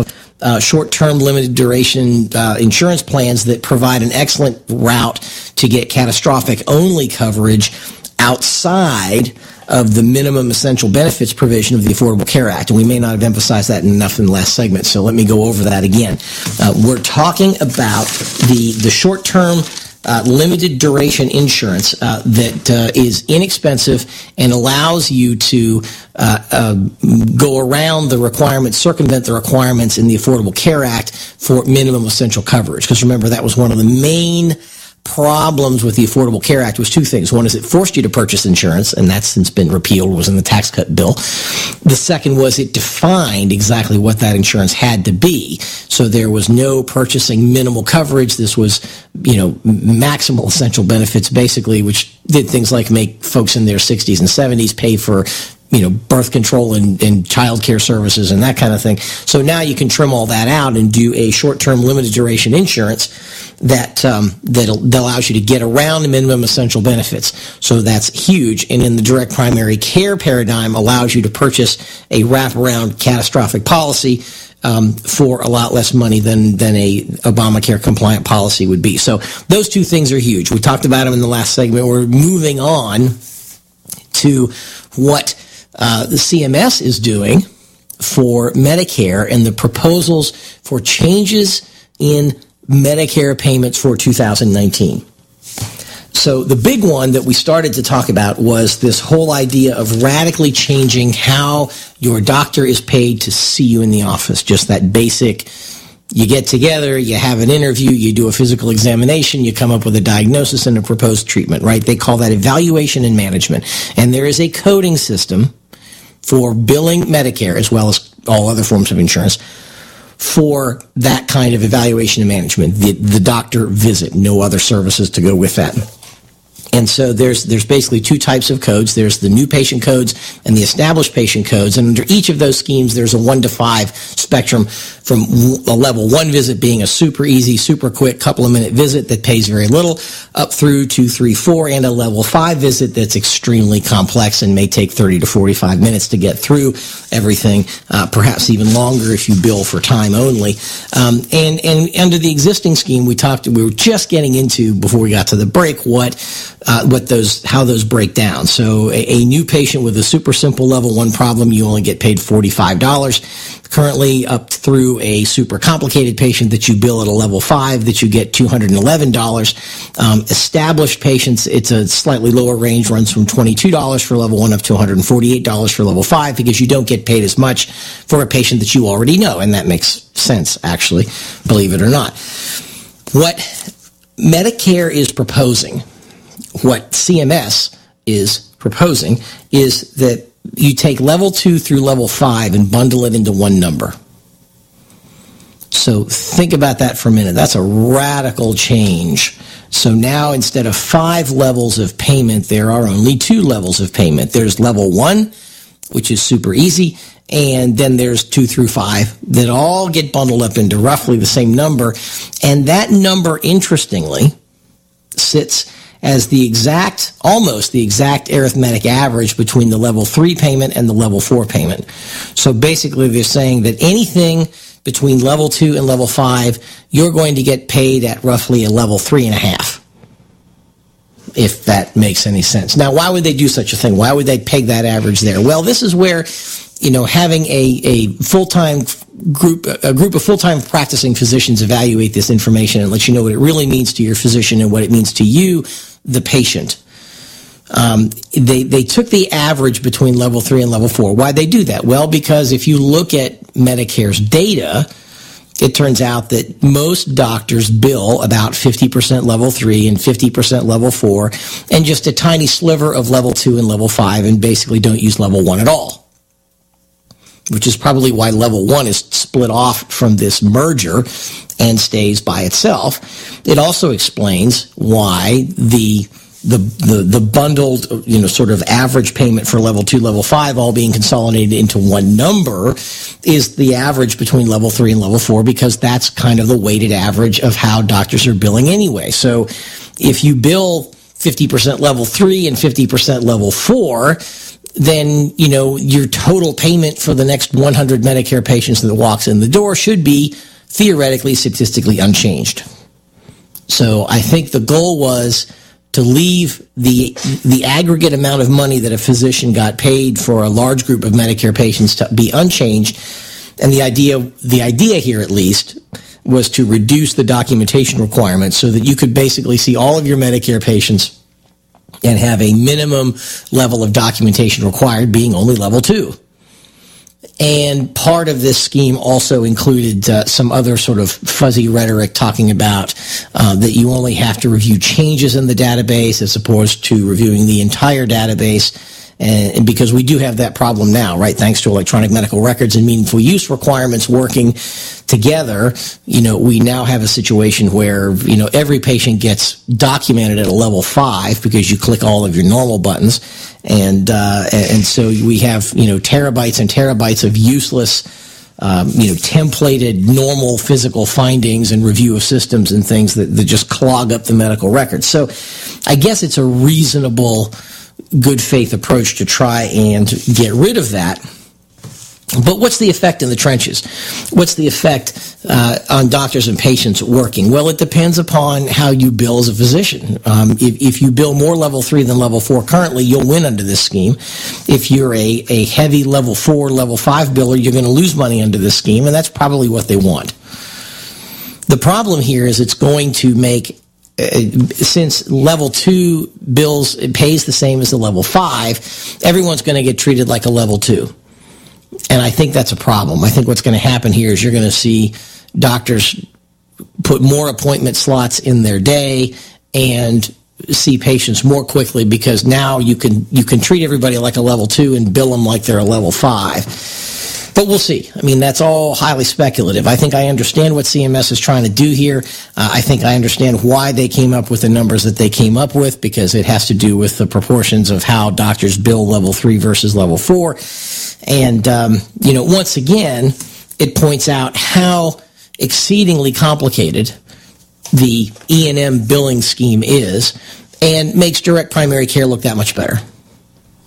short-term limited duration insurance plans that provide an excellent route to get catastrophic only coverage outside of the minimum essential benefits provision of the Affordable Care Act. And we may not have emphasized that enough in the last segment, so let me go over that again. We're talking about the short-term limited duration insurance that is inexpensive and allows you to go around the requirements, circumvent the requirements in the Affordable Care Act for minimum essential coverage. Because remember, that was one of the main problems with the Affordable Care Act was two things. One is it forced you to purchase insurance, and that's since been repealed, was in the tax cut bill. The second was it defined exactly what that insurance had to be. So there was no purchasing minimal coverage. This was, maximal essential benefits, basically, which did things like make folks in their 60s and 70s pay for birth control and child care services and that kind of thing. So now you can trim all that out and do a short-term limited duration insurance that allows you to get around the minimum essential benefits. So that's huge. And in the direct primary care paradigm, allows you to purchase a wraparound catastrophic policy for a lot less money than a Obamacare compliant policy would be. So those two things are huge. We talked about them in the last segment. We're moving on to what the CMS is doing for Medicare and the proposals for changes in Medicare payments for 2019. So the big one that we started to talk about was this whole idea of radically changing how your doctor is paid to see you in the office. Just that basic, you get together, you have an interview, you do a physical examination, you come up with a diagnosis and a proposed treatment, right? They call that evaluation and management. And there is a coding system for billing Medicare, as well as all other forms of insurance, for that kind of evaluation and management, the doctor visit, no other services to go with that. And so there's basically two types of codes. There's the new patient codes and the established patient codes. And under each of those schemes, there's a 1 to 5 spectrum, from a level 1 visit being a super easy, super quick, couple of minute visit that pays very little, up through 2, 3, 4, and a level 5 visit that's extremely complex and may take 30 to 45 minutes to get through everything, perhaps even longer if you bill for time only. And under the existing scheme, we were just getting into, before we got to the break, how those break down. So a new patient with a super simple level 1 problem, you only get paid $45. Currently, up through a super complicated patient that you bill at a level 5, that you get $211. Established patients, it's a slightly lower range, runs from $22 for level 1 up to $148 for level 5, because you don't get paid as much for a patient that you already know, and that makes sense, actually, believe it or not. What Medicare is proposing, what CMS is proposing, is that you take level 2 through level 5 and bundle it into one number. So think about that for a minute. That's a radical change. So now instead of 5 levels of payment, there are only 2 levels of payment. There's level 1, which is super easy, and then there's 2 through 5 that all get bundled up into roughly the same number. And that number, interestingly, sits as almost the exact arithmetic average between the level 3 payment and the level 4 payment. So basically they're saying that anything between level 2 and level 5, you're going to get paid at roughly a level 3.5, if that makes any sense. Now, why would they do such a thing? Why would they peg that average there? Well, this is where, having a full-time group of full-time practicing physicians evaluate this information and let you know what it really means to your physician and what it means to you, the patient, They took the average between level 3 and level 4. Why'd they do that? Well, because if you look at Medicare's data, it turns out that most doctors bill about 50% level 3 and 50% level 4, and just a tiny sliver of level 2 and level 5, and basically don't use level 1 at all. Which is probably why level 1 is split off from this merger and stays by itself. It also explains why the bundled, sort of average payment for level 2, level 5 all being consolidated into one number is the average between level 3 and level 4, because that's kind of the weighted average of how doctors are billing anyway. So if you bill 50% level 3 and 50% level 4, then, your total payment for the next 100 Medicare patients that walks in the door should be theoretically, statistically unchanged. So I think the goal was to leave the aggregate amount of money that a physician got paid for a large group of Medicare patients to be unchanged. And the idea here, at least, was to reduce the documentation requirements so that you could basically see all of your Medicare patients and have a minimum level of documentation required being only level 2. And part of this scheme also included some other sort of fuzzy rhetoric talking about that you only have to review changes in the database as opposed to reviewing the entire database. And because we do have that problem now, right? Thanks to electronic medical records and meaningful use requirements working together, we now have a situation where, every patient gets documented at a level 5 because you click all of your normal buttons. And so we have, terabytes and terabytes of useless, templated normal physical findings and review of systems and things that just clog up the medical records. So I guess it's a reasonable, good faith approach to try and get rid of that. But what's the effect in the trenches? What's the effect on doctors and patients working? Well, it depends upon how you bill as a physician. If you bill more level 3 than level 4 currently, you'll win under this scheme. If you're a heavy level 4, level 5 biller, you're going to lose money under this scheme, and that's probably what they want. The problem here is it's going to make, since level 2 bills pays the same as the level 5, everyone's going to get treated like a level 2. And I think that's a problem. I think what's going to happen here is you're going to see doctors put more appointment slots in their day and see patients more quickly, because now you can treat everybody like a level 2 and bill them like they're a level 5. But we'll see. I mean, that's all highly speculative. I think I understand what CMS is trying to do here. I think I understand why they came up with the numbers that they came up with, because it has to do with the proportions of how doctors bill level 3 versus level 4. And, once again, it points out how exceedingly complicated the E&M billing scheme is, and makes direct primary care look that much better.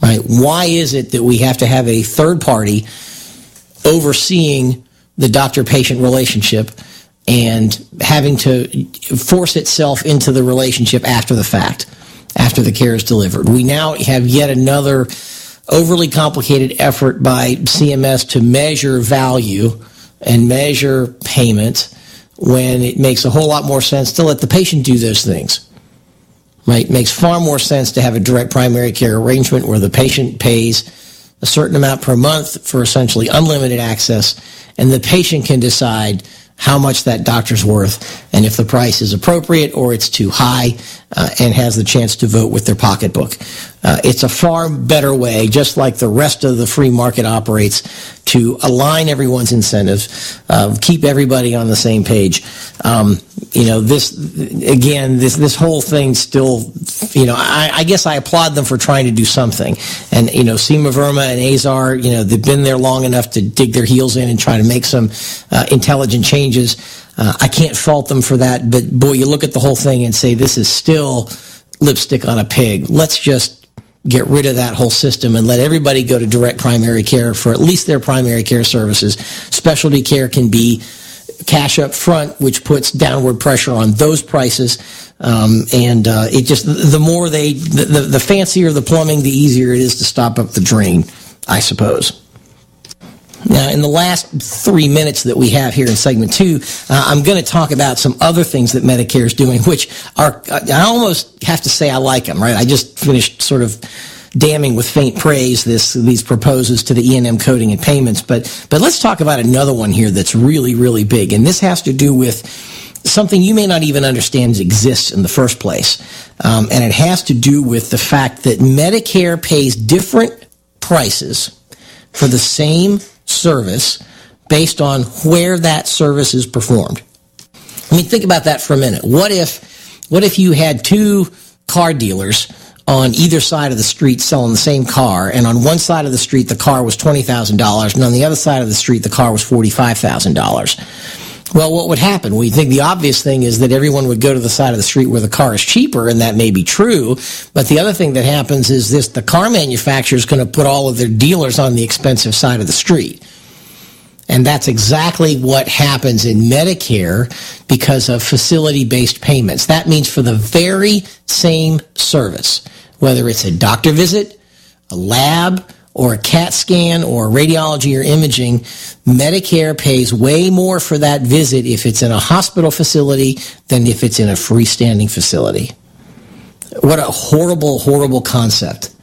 Right? Why is it that we have to have a third party overseeing the doctor-patient relationship and having to force itself into the relationship after the fact, after the care is delivered? We now have yet another overly complicated effort by CMS to measure value and measure payment, when it makes a whole lot more sense to let the patient do those things. Right? It makes far more sense to have a direct primary care arrangement where the patient pays a certain amount per month for essentially unlimited access, and the patient can decide how much that doctor's worth and if the price is appropriate or it's too high, and has the chance to vote with their pocketbook. It's a far better way, just like the rest of the free market operates, to align everyone's incentives, keep everybody on the same page. This whole thing still, I guess I applaud them for trying to do something. And, Seema Verma and Azar, they've been there long enough to dig their heels in and try to make some intelligent changes. I can't fault them for that, but boy, you look at the whole thing and say, this is still lipstick on a pig. Let's just get rid of that whole system and let everybody go to direct primary care for at least their primary care services. Specialty care can be cash up front, which puts downward pressure on those prices. It just, the fancier the plumbing, the easier it is to stop up the drain, I suppose. Now, in the last 3 minutes that we have here in segment 2, I'm going to talk about some other things that Medicare is doing, which are, I almost have to say I like them, right? I just finished sort of damning with faint praise these proposals to the E&M coding and payments, but let's talk about another one here that's really, really big, and this has to do with something you may not even understand exists in the first place, and it has to do with the fact that Medicare pays different prices for the same service based on where that service is performed. I mean, think about that for a minute. What if you had two car dealers on either side of the street selling the same car, and on one side of the street the car was $20,000, and on the other side of the street the car was $45,000? Well, what would happen? We think the obvious thing is that everyone would go to the side of the street where the car is cheaper, and that may be true. But the other thing that happens is the car manufacturer is going to put all of their dealers on the expensive side of the street. And that's exactly what happens in Medicare because of facility-based payments. That means for the very same service, whether it's a doctor visit, a lab, or a CAT scan, or radiology or imaging, Medicare pays way more for that visit if it's in a hospital facility than if it's in a freestanding facility. What a horrible, horrible concept.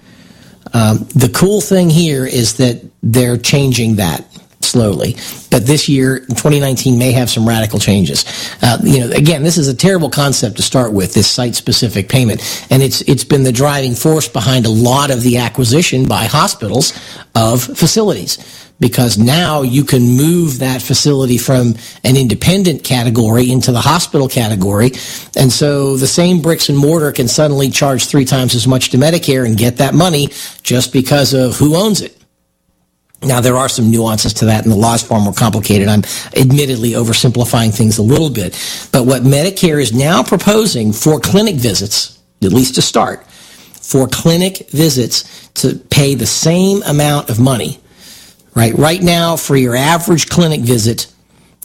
The cool thing here is that they're changing that slowly. But this year, 2019, may have some radical changes. Again, this is a terrible concept to start with, this site-specific payment. And it's been the driving force behind a lot of the acquisition by hospitals of facilities. Because now you can move that facility from an independent category into the hospital category. And so the same bricks and mortar can suddenly charge 3 times as much to Medicare and get that money just because of who owns it. Now, there are some nuances to that, and the law is far more complicated. I'm admittedly oversimplifying things a little bit. But what Medicare is now proposing for clinic visits, at least to start, for clinic visits to pay the same amount of money, right? Right now, for your average clinic visit,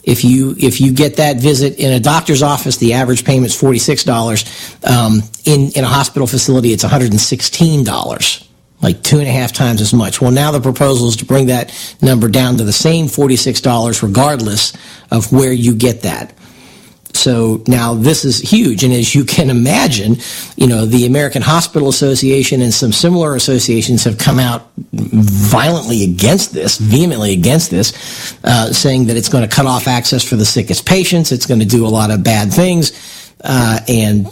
if you get that visit in a doctor's office, the average payment is $46. In a hospital facility, it's $116. Like 2.5 times as much. Well, now the proposal is to bring that number down to the same $46 regardless of where you get that. So now this is huge. And as you can imagine, the American Hospital Association and some similar associations have come out vehemently against this, saying that it's going to cut off access for the sickest patients. It's going to do a lot of bad things. Again,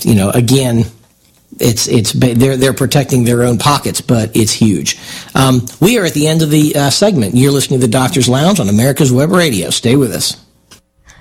they're protecting their own pockets, but it's huge. We are at the end of the segment. You're listening to the Doctor's Lounge on America's Web Radio. Stay with us.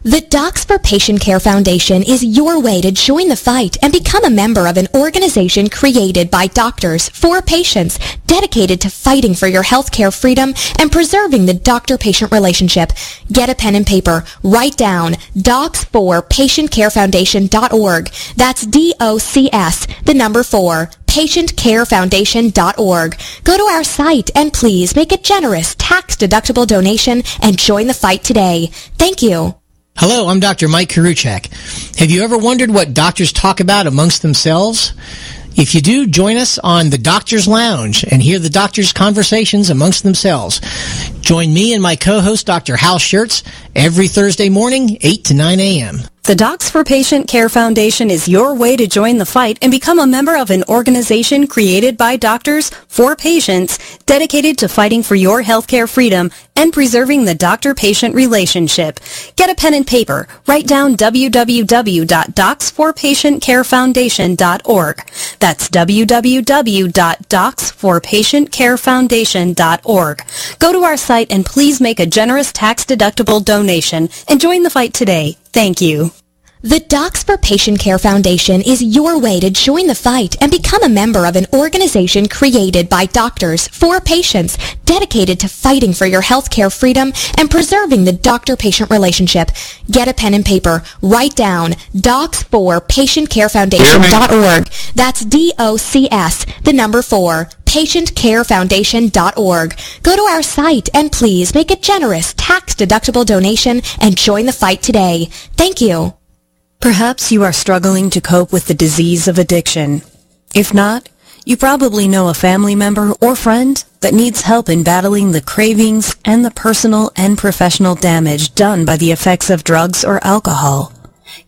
The Docs for Patient Care Foundation is your way to join the fight and become a member of an organization created by doctors for patients, dedicated to fighting for your healthcare freedom and preserving the doctor-patient relationship. Get a pen and paper. Write down docs4patientcarefoundation.org. That's DOCS, the number 4. patientcarefoundation.org. Go to our site and please make a generous tax-deductible donation and join the fight today. Thank you. Hello, I'm Dr. Mike Karuchak. Have you ever wondered what doctors talk about amongst themselves? If you do, join us on the Doctor's Lounge and hear the doctors' conversations amongst themselves. Join me and my co-host, Dr. Hal Schertz, every Thursday morning, 8 to 9 a.m. The Docs for Patient Care Foundation is your way to join the fight and become a member of an organization created by doctors for patients, dedicated to fighting for your healthcare freedom and preserving the doctor-patient relationship. Get a pen and paper. Write down www.docs4patientcarefoundation.org. That's www.docs4patientcarefoundation.org. Go to our site and please make a generous tax-deductible donation and join the fight today. Thank you. The Docs for Patient Care Foundation is your way to join the fight and become a member of an organization created by doctors for patients, dedicated to fighting for your healthcare freedom and preserving the doctor-patient relationship. Get a pen and paper. Write down docs4patientcarefoundation.org. That's DOCS, the number 4. patientcarefoundation.org. Go to our site and please make a generous tax-deductible donation and join the fight today. Thank you. Perhaps you are struggling to cope with the disease of addiction. If not, you probably know a family member or friend that needs help in battling the cravings and the personal and professional damage done by the effects of drugs or alcohol.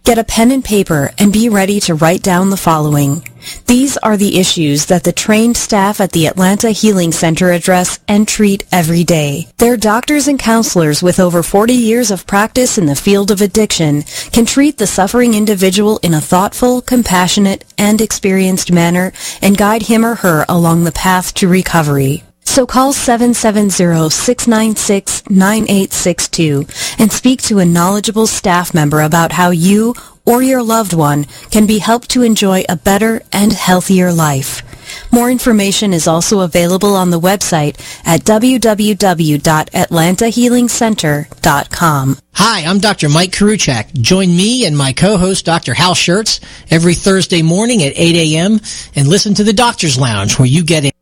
Get a pen and paper and be ready to write down the following. These are the issues that the trained staff at the Atlanta Healing Center address and treat every day. Their doctors and counselors with over 40 years of practice in the field of addiction can treat the suffering individual in a thoughtful, compassionate, and experienced manner and guide him or her along the path to recovery. So call 770-696-9862 and speak to a knowledgeable staff member about how you or your loved one can be helped to enjoy a better and healthier life. More information is also available on the website at www.atlantahealingcenter.com. Hi, I'm Dr. Mike Karuchak. Join me and my co-host, Dr. Hal Schertz, every Thursday morning at 8 a.m. and listen to the Doctor's Lounge, where you get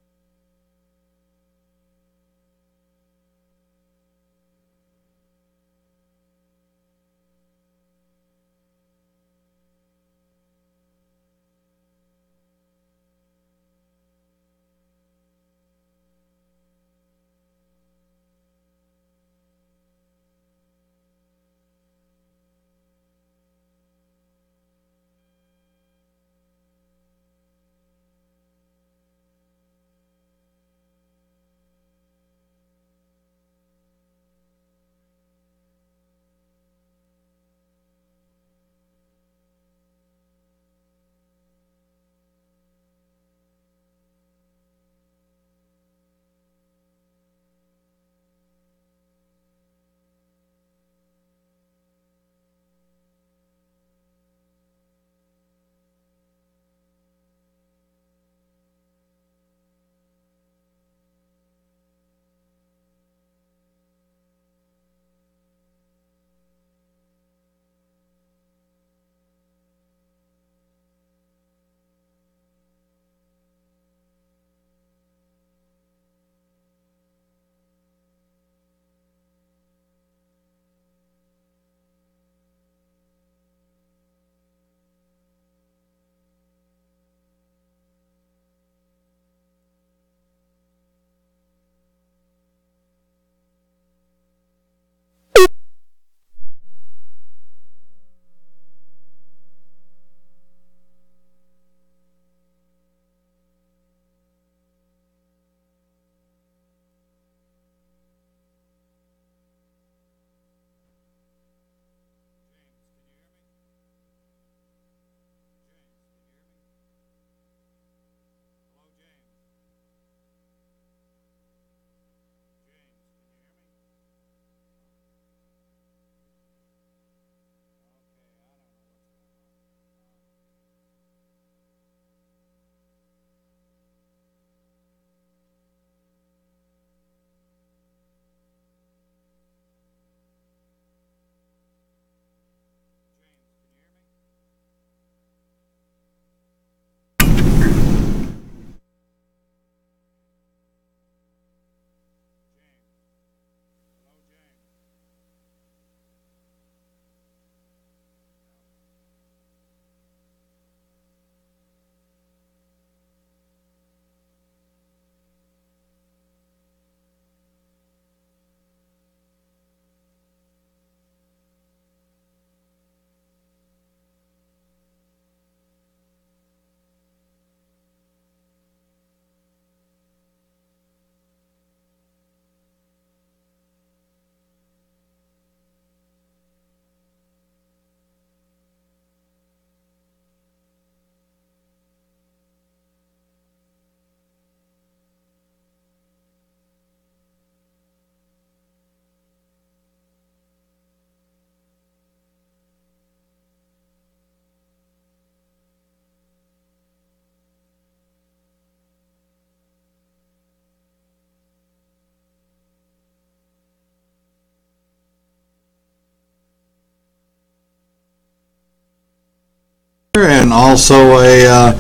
and also a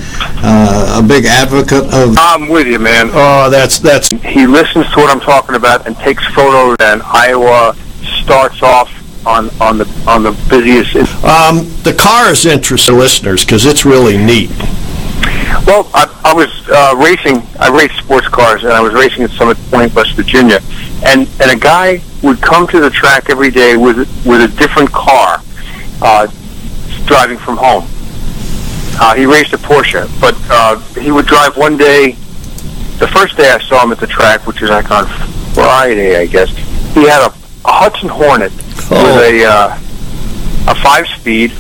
big advocate of. I'm with you, man. Oh, that's. He listens to what I'm talking about and takes photos. And Iowa starts off on the busiest. The car is interesting to listeners because it's really neat. Well, I was racing. I raced sports cars, and I was racing at Summit Point, West Virginia. And a guy would come to the track every day with a different car, driving from home. He raced a Porsche, but he would drive one day. The first day I saw him at the track, which was like on Friday, I guess, he had a Hudson Hornet with a 5-speed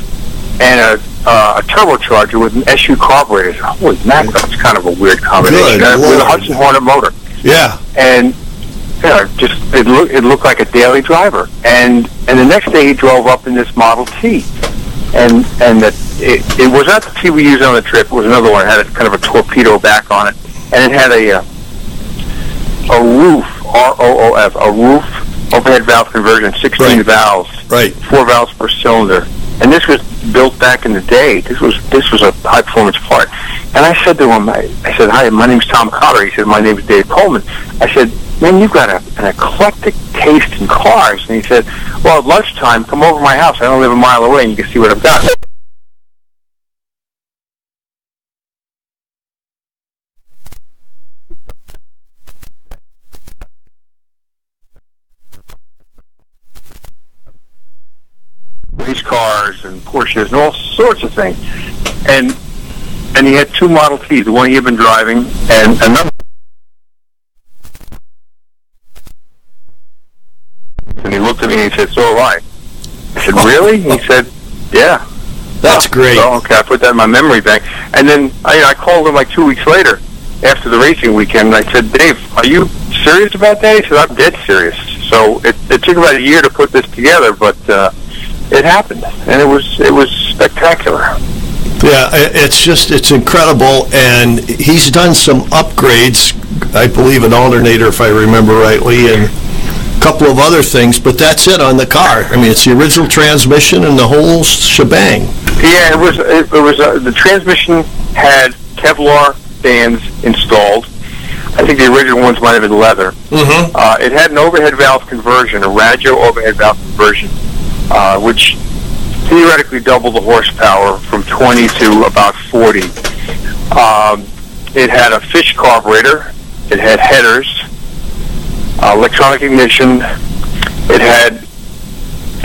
and a turbocharger with an SU carburetor. Holy mackerel, that's kind of a weird combination. With a Hudson Hornet motor. Yeah. And it looked like a daily driver. And the next day he drove up in this Model T. And it was not the T we used on the trip. It was another one. It had kind of a torpedo back on it. And it had a roof, ROOF, a roof overhead valve conversion, 16 valves, 4 valves per cylinder. And this was built back in the day. This was a high performance part. And I said to him, I said, "Hi, my name's Tom Cotter." He said, "My name is Dave Coleman." I said, "Man, you've got an eclectic taste in cars." And he said, "Well, at lunchtime, come over to my house. I don't live a mile away, and you can see what I've got." Race cars and Porsches and all sorts of things. And he had 2 Model Ts, the one he had been driving, and another. And he looked at me and he said, "So have I." I said, "Really?" He said, "Yeah." That's great. So, okay, I put that in my memory bank. And then I called him like 2 weeks later after the racing weekend, and I said, "Dave, are you serious about that?" He said, "I'm dead serious." So it took about a year to put this together, but it happened, and it was spectacular. Yeah, it's incredible, and he's done some upgrades, I believe an alternator, if I remember rightly, and a couple of other things, but that's it on the car. I mean, it's the original transmission and the whole shebang. Yeah, it was the transmission had Kevlar bands installed. I think the original ones might have been leather. Mm-hmm. It had an overhead valve conversion, a radio overhead valve conversion, which theoretically doubled the horsepower from 20 to about 40. It had a fish carburetor. It had headers, electronic ignition. It had,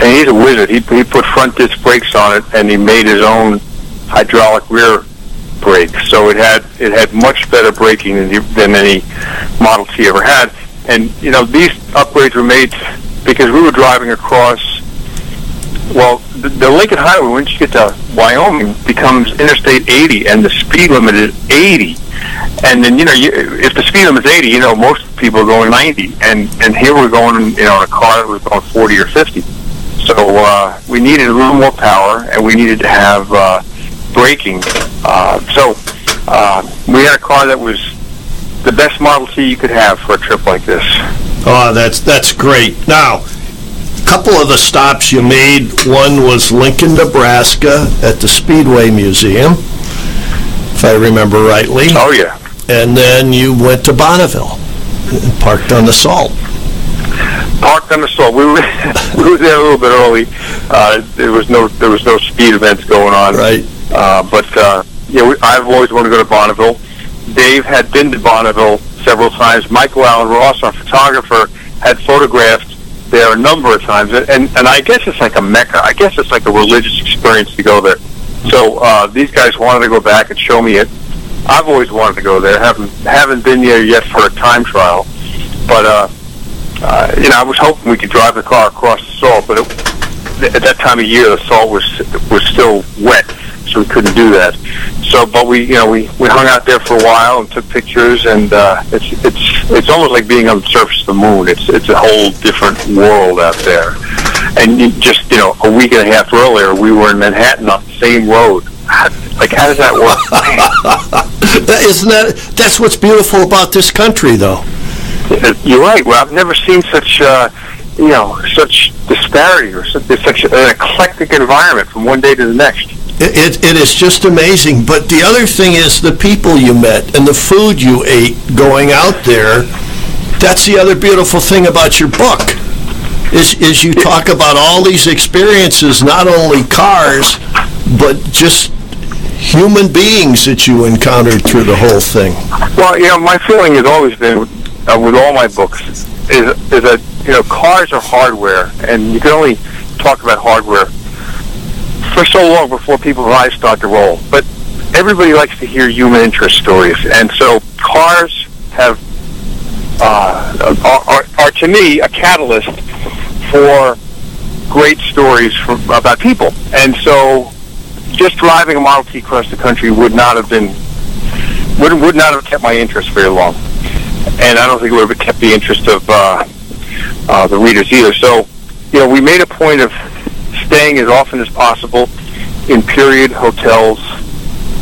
and he's a wizard. He put front disc brakes on it, and he made his own hydraulic rear brakes. So it had much better braking than any Model T ever had. And these upgrades were made because we were driving across. Well, the Lincoln Highway, once you get to Wyoming, becomes Interstate 80, and the speed limit is 80. And then, if the speed limit is 80, most people are going 90. And here we're going, in a car that was going 40 or 50. So we needed a little more power, and we needed to have braking. So we had a car that was the best Model T you could have for a trip like this. Oh, that's great. Now, couple of the stops you made, one was Lincoln, Nebraska at the Speedway Museum, if I remember rightly. Oh, yeah. And then you went to Bonneville and parked on the Salt. Parked on the Salt. We were there a little bit early. There was no speed events going on. Right. I've always wanted to go to Bonneville. Dave had been to Bonneville several times. Michael Allen Ross, our photographer, had photographed there a number of times, and I guess it's like a mecca. I guess it's like a religious experience to go there. So these guys wanted to go back and show me it. I've always wanted to go there. Haven't been there yet for a time trial, but I was hoping we could drive the car across the Salt, but at that time of year the Salt was still wet, so we couldn't do that. So, but we hung out there for a while and took pictures, and it's almost like being on the surface of the moon. It's a whole different world out there. And just a week and a half earlier, we were in Manhattan on the same road. Like, how does that work? That's what's beautiful about this country, though. You're right. Well, I've never seen such such disparity or such an eclectic environment from one day to the next. It is just amazing. But the other thing is the people you met and the food you ate going out there. That's the other beautiful thing about your book, is you talk about all these experiences, not only cars, but just human beings that you encountered through the whole thing? Well, my feeling has always been, with all my books, is that, cars are hardware, and you can only talk about hardware for so long before people's eyes start to roll. But everybody likes to hear human interest stories, and so cars have are to me a catalyst for great stories about people. And so, just driving a Model T across the country would not have kept my interest very long, and I don't think it would have kept the interest of the readers either. So, we made a point of staying as often as possible in period hotels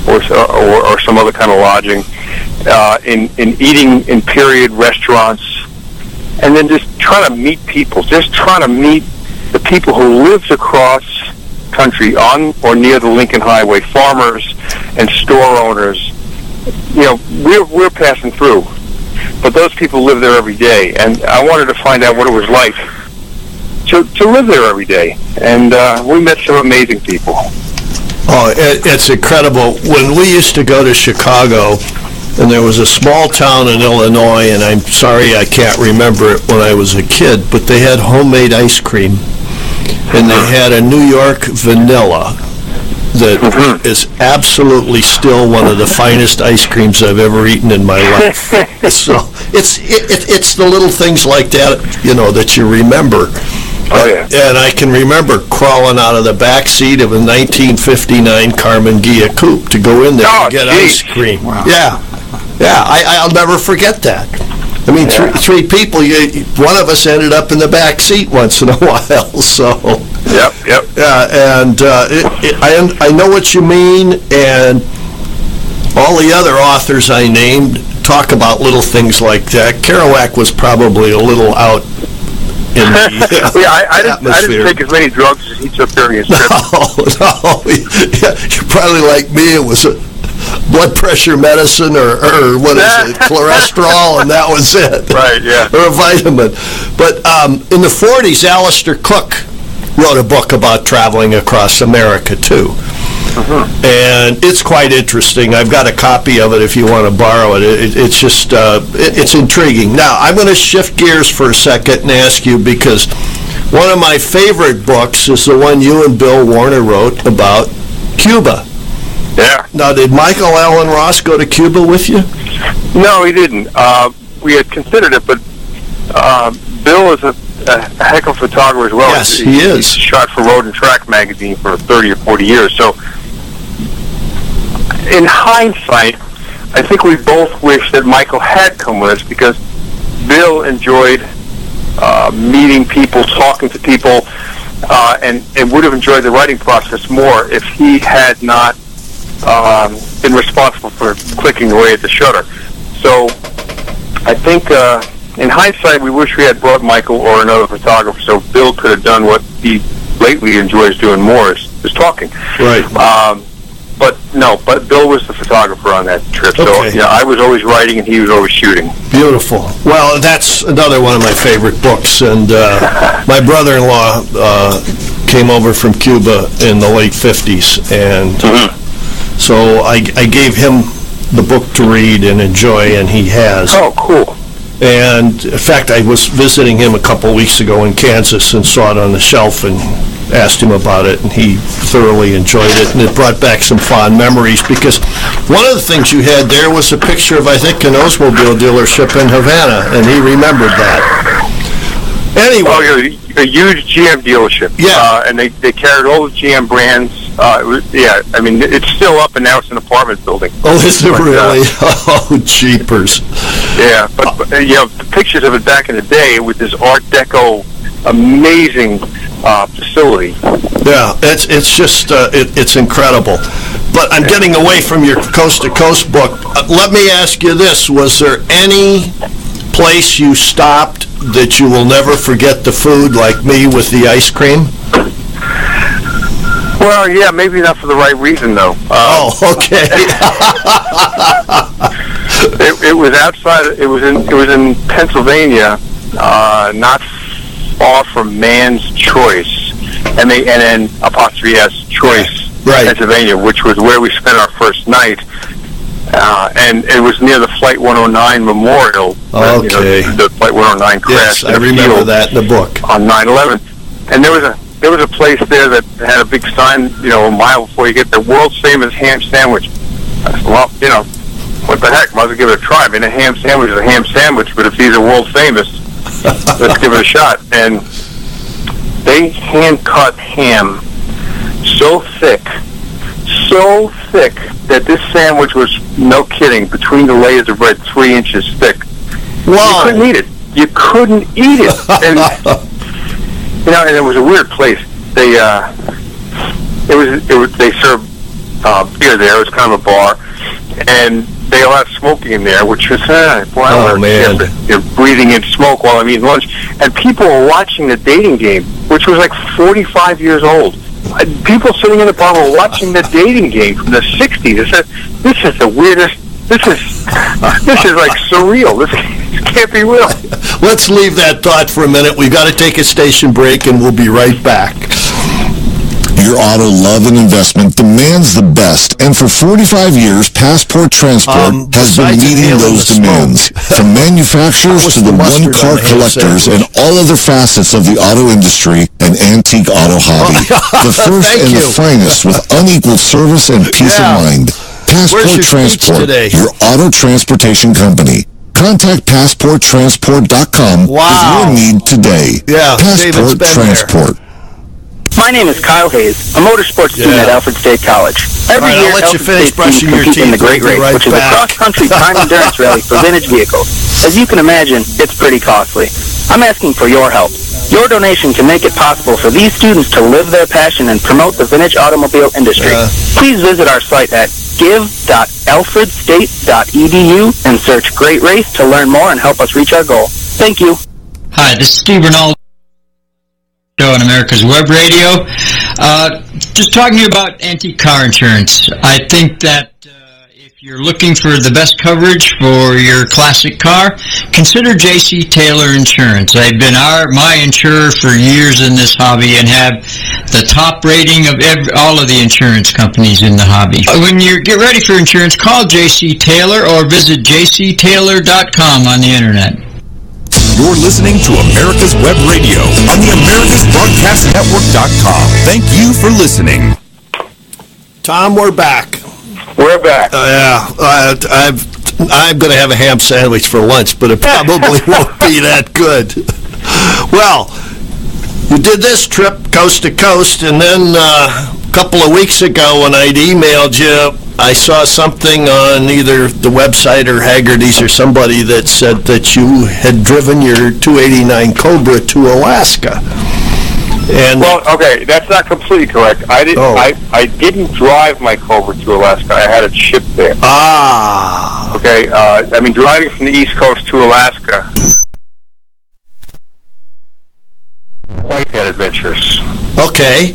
or some other kind of lodging, in eating in period restaurants, and then just trying to meet people, the people who lived across country on or near the Lincoln Highway, farmers and store owners. We're passing through, but those people live there every day, and I wanted to find out what it was like to live there every day, and we met some amazing people. Oh, it's incredible. When we used to go to Chicago, and there was a small town in Illinois, and I'm sorry I can't remember it when I was a kid, but they had homemade ice cream, and they had a New York vanilla that is absolutely still one of the finest ice creams I've ever eaten in my life. So it's the little things like that, that you remember. Oh, yeah. And I can remember crawling out of the back seat of a 1959 Carmen Ghia coupe to go in there and get ice cream. Wow. Yeah, I'll never forget that. I mean, three people, one of us ended up in the back seat once in a while, so... Yep. Yeah, and I know what you mean, and all the other authors I named talk about little things like that. Kerouac was probably a little out in the I didn't take as many drugs as he took during his trip. No. You're probably like me. It was a blood pressure medicine or what is it, cholesterol, and that was it. Right, yeah. Or a vitamin. But in the 40s, Alistair Cook wrote a book about traveling across America, too. And it's quite interesting. I've got a copy of it if you want to borrow it. It's just, it's intriguing. Now, I'm going to shift gears for a second and ask you, because one of my favorite books is the one you and Bill Warner wrote about Cuba. Yeah. Now, did Michael Allen Ross go to Cuba with you? No, he didn't. We had considered it, but Bill is a heck of a photographer as well. Yes, he is. He shot for Road and Track magazine for 30 or 40 years. So, in hindsight, I think we both wish that Michael had come with us, because Bill enjoyed meeting people, talking to people, and would have enjoyed the writing process more if he had not been responsible for clicking away at the shutter. So I think in hindsight, we wish we had brought Michael or another photographer, so Bill could have done what he lately enjoys doing more, is talking. Right. But Bill was the photographer on that trip. Okay. So I was always writing and he was always shooting. Beautiful. Well, that's another one of my favorite books. And my brother-in-law came over from Cuba in the late 50s, and so I gave him the book to read and enjoy, and he has. Oh, cool. And, in fact, I was visiting him a couple weeks ago in Kansas and saw it on the shelf and asked him about it, and he thoroughly enjoyed it, and it brought back some fond memories, because one of the things you had there was a picture of, I think, an Oldsmobile dealership in Havana, and he remembered that. Anyway. Oh, a huge GM dealership. Yeah. And they carried all the GM brands. I mean, it's still up, and now it's an apartment building. Oh, is it really? Oh, jeepers. Yeah, but the pictures of it back in the day with this Art Deco amazing facility. Yeah, it's just it's incredible. But I'm getting away from your Coast to Coast book. Let me ask you this: was there any place you stopped that you will never forget the food, like me with the ice cream? Well, yeah, maybe not for the right reason, though. Okay. It was outside. It was in Pennsylvania, not far from Man's Choice, and then apostrophe S Choice Pennsylvania, which was where we spent our first night. And it was near the Flight 109 Memorial. Okay. The Flight 109 crash. Yes, I remember that in the book. On 9/11. And there was a place there that had a big sign, a mile before you get there, world's famous ham sandwich. I said, well, what the heck? Might as well give it a try. I mean, a ham sandwich is a ham sandwich, but if these are world famous, let's give it a shot. And they hand-cut ham so thick that this sandwich was, no kidding, between the layers of bread, 3 inches thick. Wow. You couldn't eat it. And, and it was a weird place. They served beer there. It was kind of a bar, and they allowed smoking in there, which was, man. You're breathing in smoke while I'm eating lunch. And people were watching the dating game, which was like 45 years old. People sitting in the bar were watching the dating game from the 60s. They said, this is the weirdest, this is like surreal. This can't be real. Let's leave that thought for a minute. We've got to take a station break, and we'll be right back. Your auto love and investment demands the best, and for 45 years, Passport Transport has been meeting those demands. From manufacturers to the one-car collectors and all other facets of the auto industry and antique auto hobby. The first and the finest with unequaled service and peace of mind. Passport Transport, your auto transportation company. Contact PassportTransport.com with your need today. Passport Transport. My name is Kyle Hayes, a motorsports student at Alfred State College. Every year, Alfred State students compete in the Great Race, which is a cross-country time endurance rally for vintage vehicles. As you can imagine, it's pretty costly. I'm asking for your help. Your donation can make it possible for these students to live their passion and promote the vintage automobile industry. Please visit our site at give.alfredstate.edu and search Great Race to learn more and help us reach our goal. Thank you. Hi, this is Steve Rinaldi on America's Web Radio. Just talking to you about antique car insurance. I think that if you're looking for the best coverage for your classic car, consider J.C. Taylor Insurance. They've been my insurer for years in this hobby and have the top rating of all of the insurance companies in the hobby. When you get ready for insurance, call J.C. Taylor or visit jctaylor.com on the internet. You're listening to America's Web Radio on the AmericasBroadcastNetwork.com. Thank you for listening. Tom, we're back. We're back. I'm going to have a ham sandwich for lunch, but it probably won't be that good. Well, you did this trip coast to coast, and then a couple of weeks ago when I'd emailed you, I saw something on either the website or Haggerty's or somebody that said that you had driven your 289 Cobra to Alaska. And okay, that's not completely correct. I didn't drive my Cobra to Alaska. I had it shipped there. Okay, driving from the East Coast to Alaska, quite had adventures. Okay,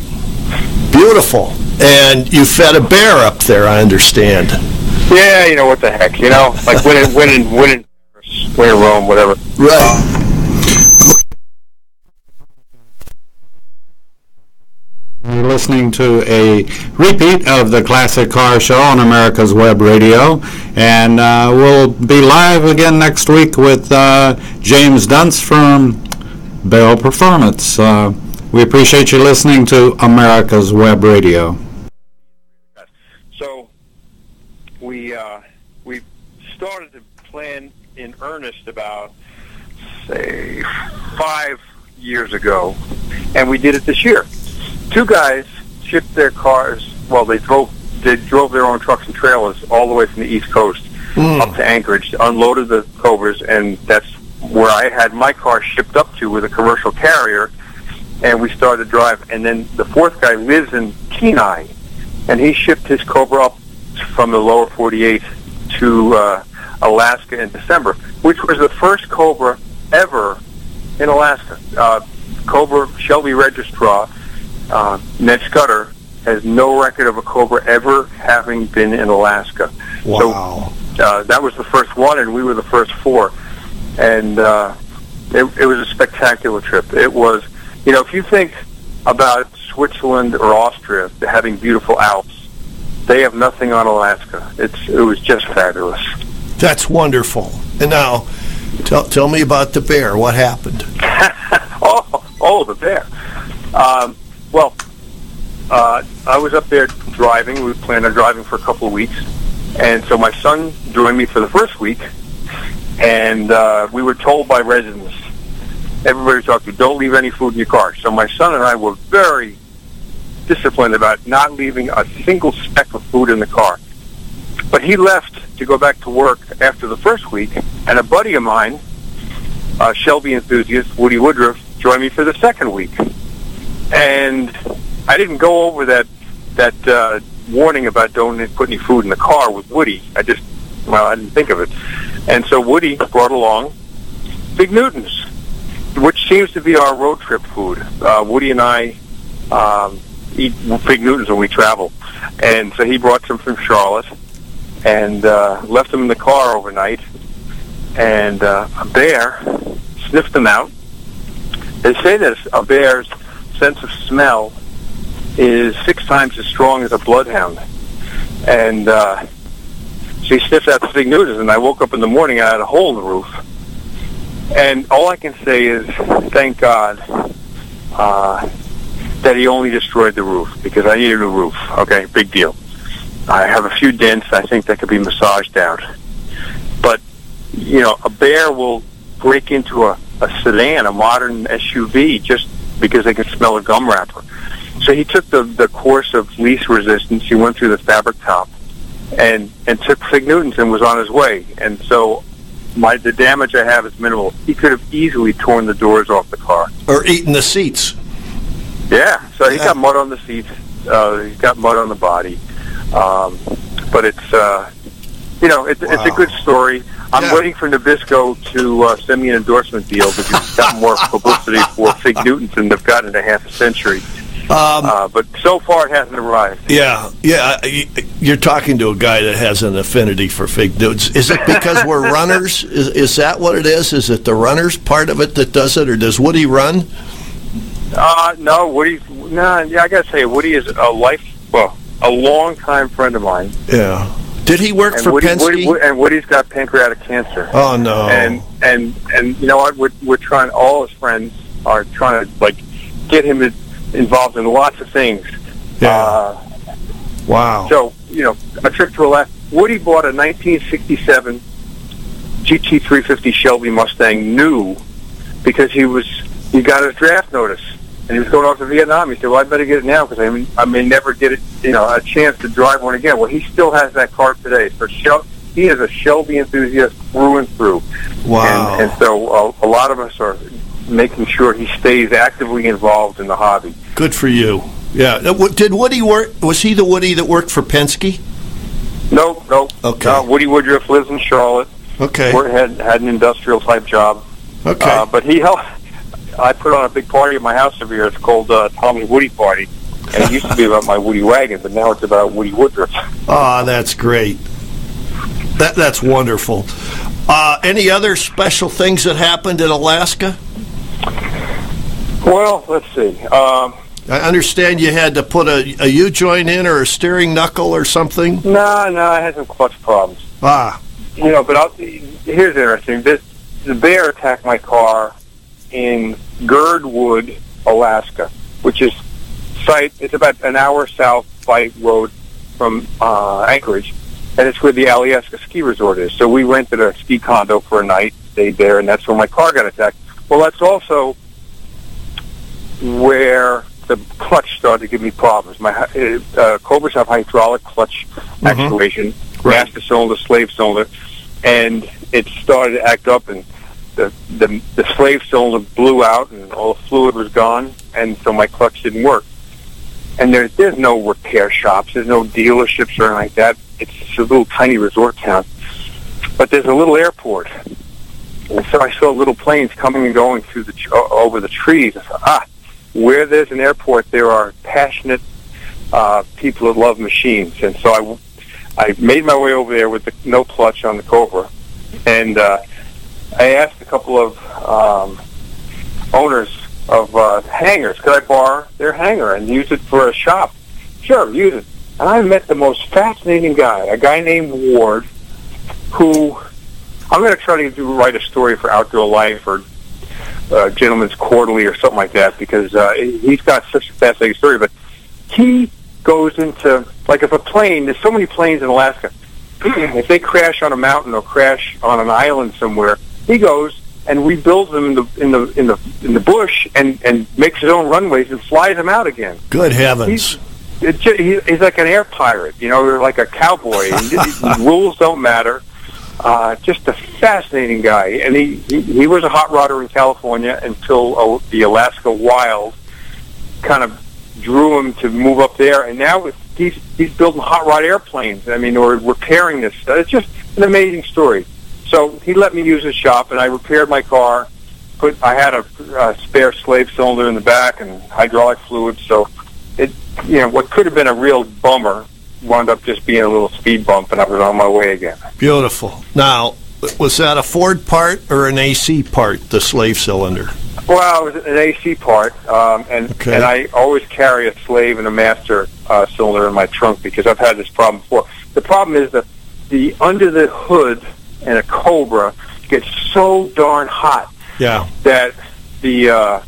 beautiful. And you fed a bear up there, I understand. Yeah, what the heck, like when in Rome, whatever. Right. You're listening to a repeat of the Classic Car Show on America's Web Radio, and we'll be live again next week with James Dunce from Bell Performance. We appreciate you listening to America's Web Radio. So we started to plan in earnest about, say, 5 years ago, and we did it this year. 2 guys shipped their cars. Well, they drove their own trucks and trailers all the way from the East Coast up to Anchorage, unloaded the Cobras, and that's where I had my car shipped up to with a commercial carrier. And we started to drive. And then the 4th guy lives in Kenai, and he shipped his Cobra up from the lower 48 to Alaska in December, which was the first Cobra ever in Alaska. Cobra Shelby Registrar, Ned Scudder, has no record of a Cobra ever having been in Alaska. Wow. So that was the first one, and we were the first 4. And it was a spectacular trip. It was, if you think about Switzerland or Austria having beautiful Alps. They have nothing on Alaska. It was just fabulous. That's wonderful. And now, tell me about the bear. What happened? The bear. I was up there driving. We planned on driving for a couple of weeks. And so my son joined me for the first week. And we were told by residents, everybody we talked to, don't leave any food in your car. So my son and I were very disciplined about not leaving a single speck of food in the car. But he left to go back to work after the first week, and a buddy of mine, Shelby enthusiast, Woody Woodruff, joined me for the second week. And I didn't go over that warning about don't put any food in the car with Woody. I didn't think of it. And so Woody brought along Fig Newtons, which seems to be our road trip food. Woody and I eat Fig Newtons when we travel. And so he brought some from Charlotte and left them in the car overnight. And a bear sniffed them out. They say that a bear's sense of smell is 6 times as strong as a bloodhound. And she sniffed out the Fig Newtons, and I woke up in the morning, I had a hole in the roof. And all I can say is, thank God that he only destroyed the roof, because I needed a roof. Okay, big deal. I have a few dents I think that could be massaged out. But, a bear will break into a sedan, a modern SUV, just because they can smell a gum wrapper. So he took the course of least resistance. He went through the fabric top and took Fig Newtons and was on his way. And so the damage I have is minimal. He could have easily torn the doors off the car. Or eaten the seats. Yeah, so he got mud on the seats. He got mud on the body. But it's it's a good story. I'm waiting for Nabisco to send me an endorsement deal because he's got more publicity for Fig Newtons than they've gotten in a half a century. But so far it hasn't arrived. Yeah. You're talking to a guy that has an affinity for Fig Newtons. Is it because we're runners? Is that what it is? Is it the runners part of it that does it, or does Woody run? No, Woody. I gotta say, Woody is a long-time friend of mine. Yeah. Did he work for Penske? And Woody's got pancreatic cancer. Oh no! And you know what? We're trying. All his friends are trying to get him involved in lots of things. Yeah. Wow. So a trip to Alaska. Woody bought a 1967 GT350 Shelby Mustang new because he got his draft notice. And he was going off to Vietnam. He said, well, I better get it now because I may never get it, a chance to drive one again. Well, he still has that car today. So he is a Shelby enthusiast through and through. Wow. And so a lot of us are making sure he stays actively involved in the hobby. Good for you. Yeah. Did Woody work? Was he the Woody that worked for Penske? No. Okay. No, Woody Woodruff lives in Charlotte. Okay. Had an industrial type job. Okay. But he helped. I put on a big party at my house every year. It's called Tommy Woody Party. And it used to be about my Woody wagon, but now it's about Woody Woodruff. Ah, that's great. That's wonderful. Any other special things that happened in Alaska? Well, let's see. I understand you had to put a U-joint in or a steering knuckle or something? No, I had some clutch problems. But here's interesting. The bear attacked my car in Girdwood, Alaska, which is it's about an hour south Fight Road from Anchorage, and it's where the Alyeska ski resort is. So we rented a ski condo for a night, stayed there, and that's where my car got attacked. Well, that's also where the clutch started to give me problems. My Cobras have hydraulic clutch actuation, master cylinder, slave cylinder, and it started to act up, and the slave cylinder blew out and all the fluid was gone, and so my clutch didn't work. And there's no repair shops, there's no dealerships or anything like that. It's a little tiny resort town. But there's a little airport. And so I saw little planes coming and going through over the trees. I thought, where there's an airport, there are passionate people that love machines. And so I made my way over there with no clutch on the Cobra, and I asked a couple of owners hangers. Could I borrow their hanger and use it for a shop? Sure, use it. And I met the most fascinating guy, a guy named Ward, who I'm going to try to write a story for Outdoor Life or Gentleman's Quarterly or something like that, because he's got such a fascinating story. But he goes into, like, if a plane, there's so many planes in Alaska, if they crash on a mountain or crash on an island somewhere, he goes and rebuilds them in the bush and makes his own runways and flies them out again. Good heavens! He's like an air pirate, like a cowboy. Rules don't matter. Just a fascinating guy, and he was a hot rodder in California until the Alaska Wild kind of drew him to move up there, and now he's building hot rod airplanes. I mean, or repairing this. It's just an amazing story. So he let me use his shop, and I repaired my car. I had a spare slave cylinder in the back and hydraulic fluid. So what could have been a real bummer wound up just being a little speed bump, and I was on my way again. Beautiful. Now, was that a Ford part or an AC part, the slave cylinder? Well, it was an AC part, and I always carry a slave and a master cylinder in my trunk because I've had this problem before. The problem is that the under the hood in a Cobra gets so darn hot that the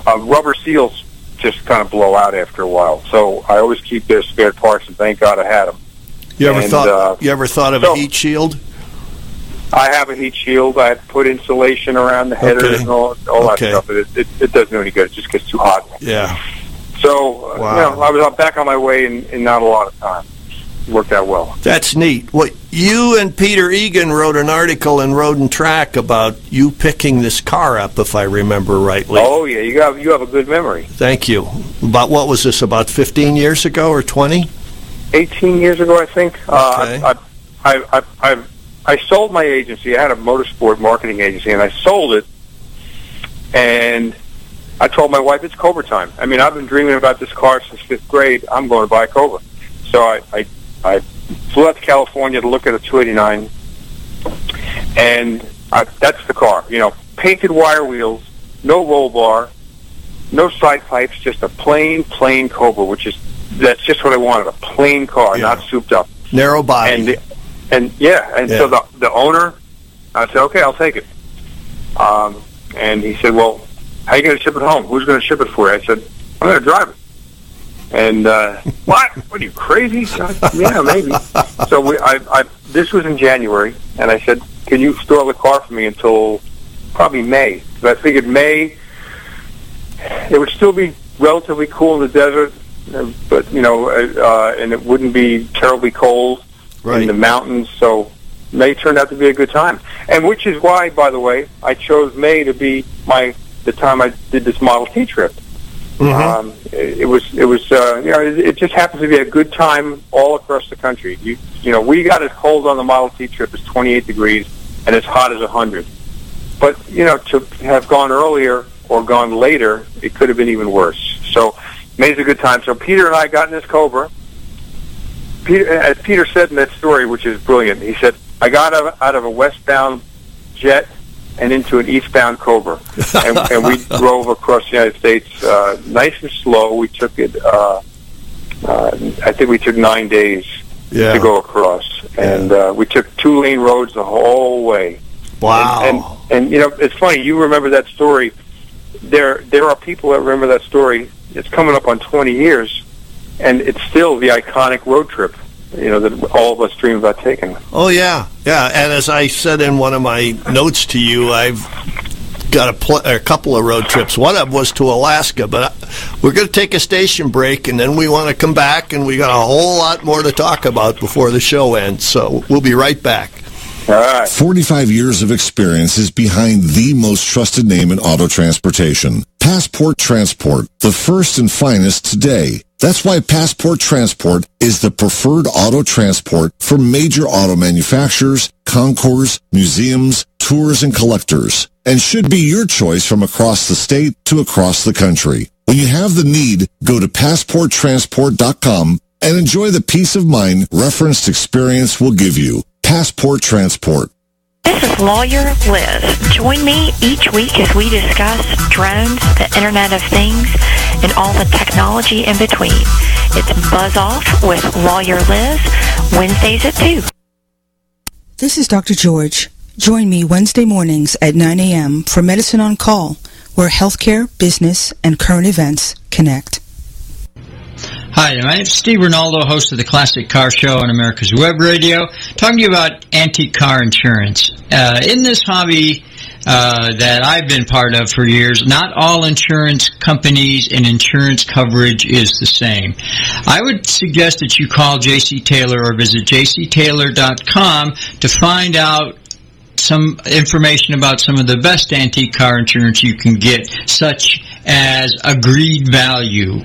rubber seals just kind of blow out after a while. So I always keep their spare parts, and thank God I had them. You ever thought of a heat shield? I have a heat shield. I put insulation around the headers and all that stuff. It doesn't do any good. It just gets too hot. Yeah. So I was back on my way in not a lot of time. It worked out well. That's neat. What you and Peter Egan wrote an article in Road and Track about you picking this car up, if I remember rightly. Oh yeah, you have a good memory. Thank you. About what was this? About 15 years ago or 20? 18 years ago, I think. I sold my agency. I had a motorsport marketing agency, and I sold it. And I told my wife, it's Cobra time. I mean, I've been dreaming about this car since 5th grade. I'm going to buy a Cobra. So I flew out to California to look at a 289, and that's the car. Painted wire wheels, no roll bar, no side pipes, just a plain Cobra, that's just what I wanted, a plain car, not souped up. Narrow body. So the owner, I said, okay, I'll take it. And he said, well, how are you going to ship it home? Who's going to ship it for you? I said, I'm going to drive it. And what? What are you, crazy? Yeah, maybe. So this was in January, and I said, can you store the car for me until probably May? Because I figured May, it would still be relatively cool in the desert, but and it wouldn't be terribly cold in the mountains. So May turned out to be a good time, and which is why, by the way, I chose May to be the time I did this Model T trip. Mm-hmm. It just happens to be a good time all across the country. We got as cold on the Model T trip as 28 degrees and as hot as 100. But, to have gone earlier or gone later, it could have been even worse. So May's a good time. So Peter and I got in this Cobra. As Peter said in that story, which is brilliant, he said, I got out of a westbound jet and into an eastbound Cobra. and we drove across the United States nice and slow. We took it, I think we took 9 days to go across. And we took 2-lane roads the whole way. Wow. And it's funny, you remember that story. There are people that remember that story. It's coming up on 20 years, and it's still the iconic road trip, that all of us dream about taking. Oh, yeah. Yeah, and as I said in one of my notes to you, I've got a couple of road trips. One of them was to Alaska, but we're going to take a station break, and then we want to come back, and we got a whole lot more to talk about before the show ends, so we'll be right back. All right. 45 years of experience is behind the most trusted name in auto transportation. Passport Transport, the first and finest today. That's why Passport Transport is the preferred auto transport for major auto manufacturers, concours, museums, tours, and collectors, and should be your choice from across the state to across the country. When you have the need, go to PassportTransport.com and enjoy the peace of mind referenced experience will give you. Passport Transport. This is Lawyer Liz. Join me each week as we discuss drones, the Internet of Things, and all the technology in between. It's Buzz Off with Lawyer Liz, Wednesdays at 2. This is Dr. George. Join me Wednesday mornings at 9 a.m. for Medicine on Call, where healthcare, business, and current events connect. Hi, my name is Steve Ronaldo, host of the Classic Car Show on America's Web Radio, talking to you about antique car insurance. In this hobby that I've been part of for years, not all insurance companies and insurance coverage is the same. I would suggest that you call J.C. Taylor or visit jctaylor.com to find out some information about some of the best antique car insurance you can get, such as agreed value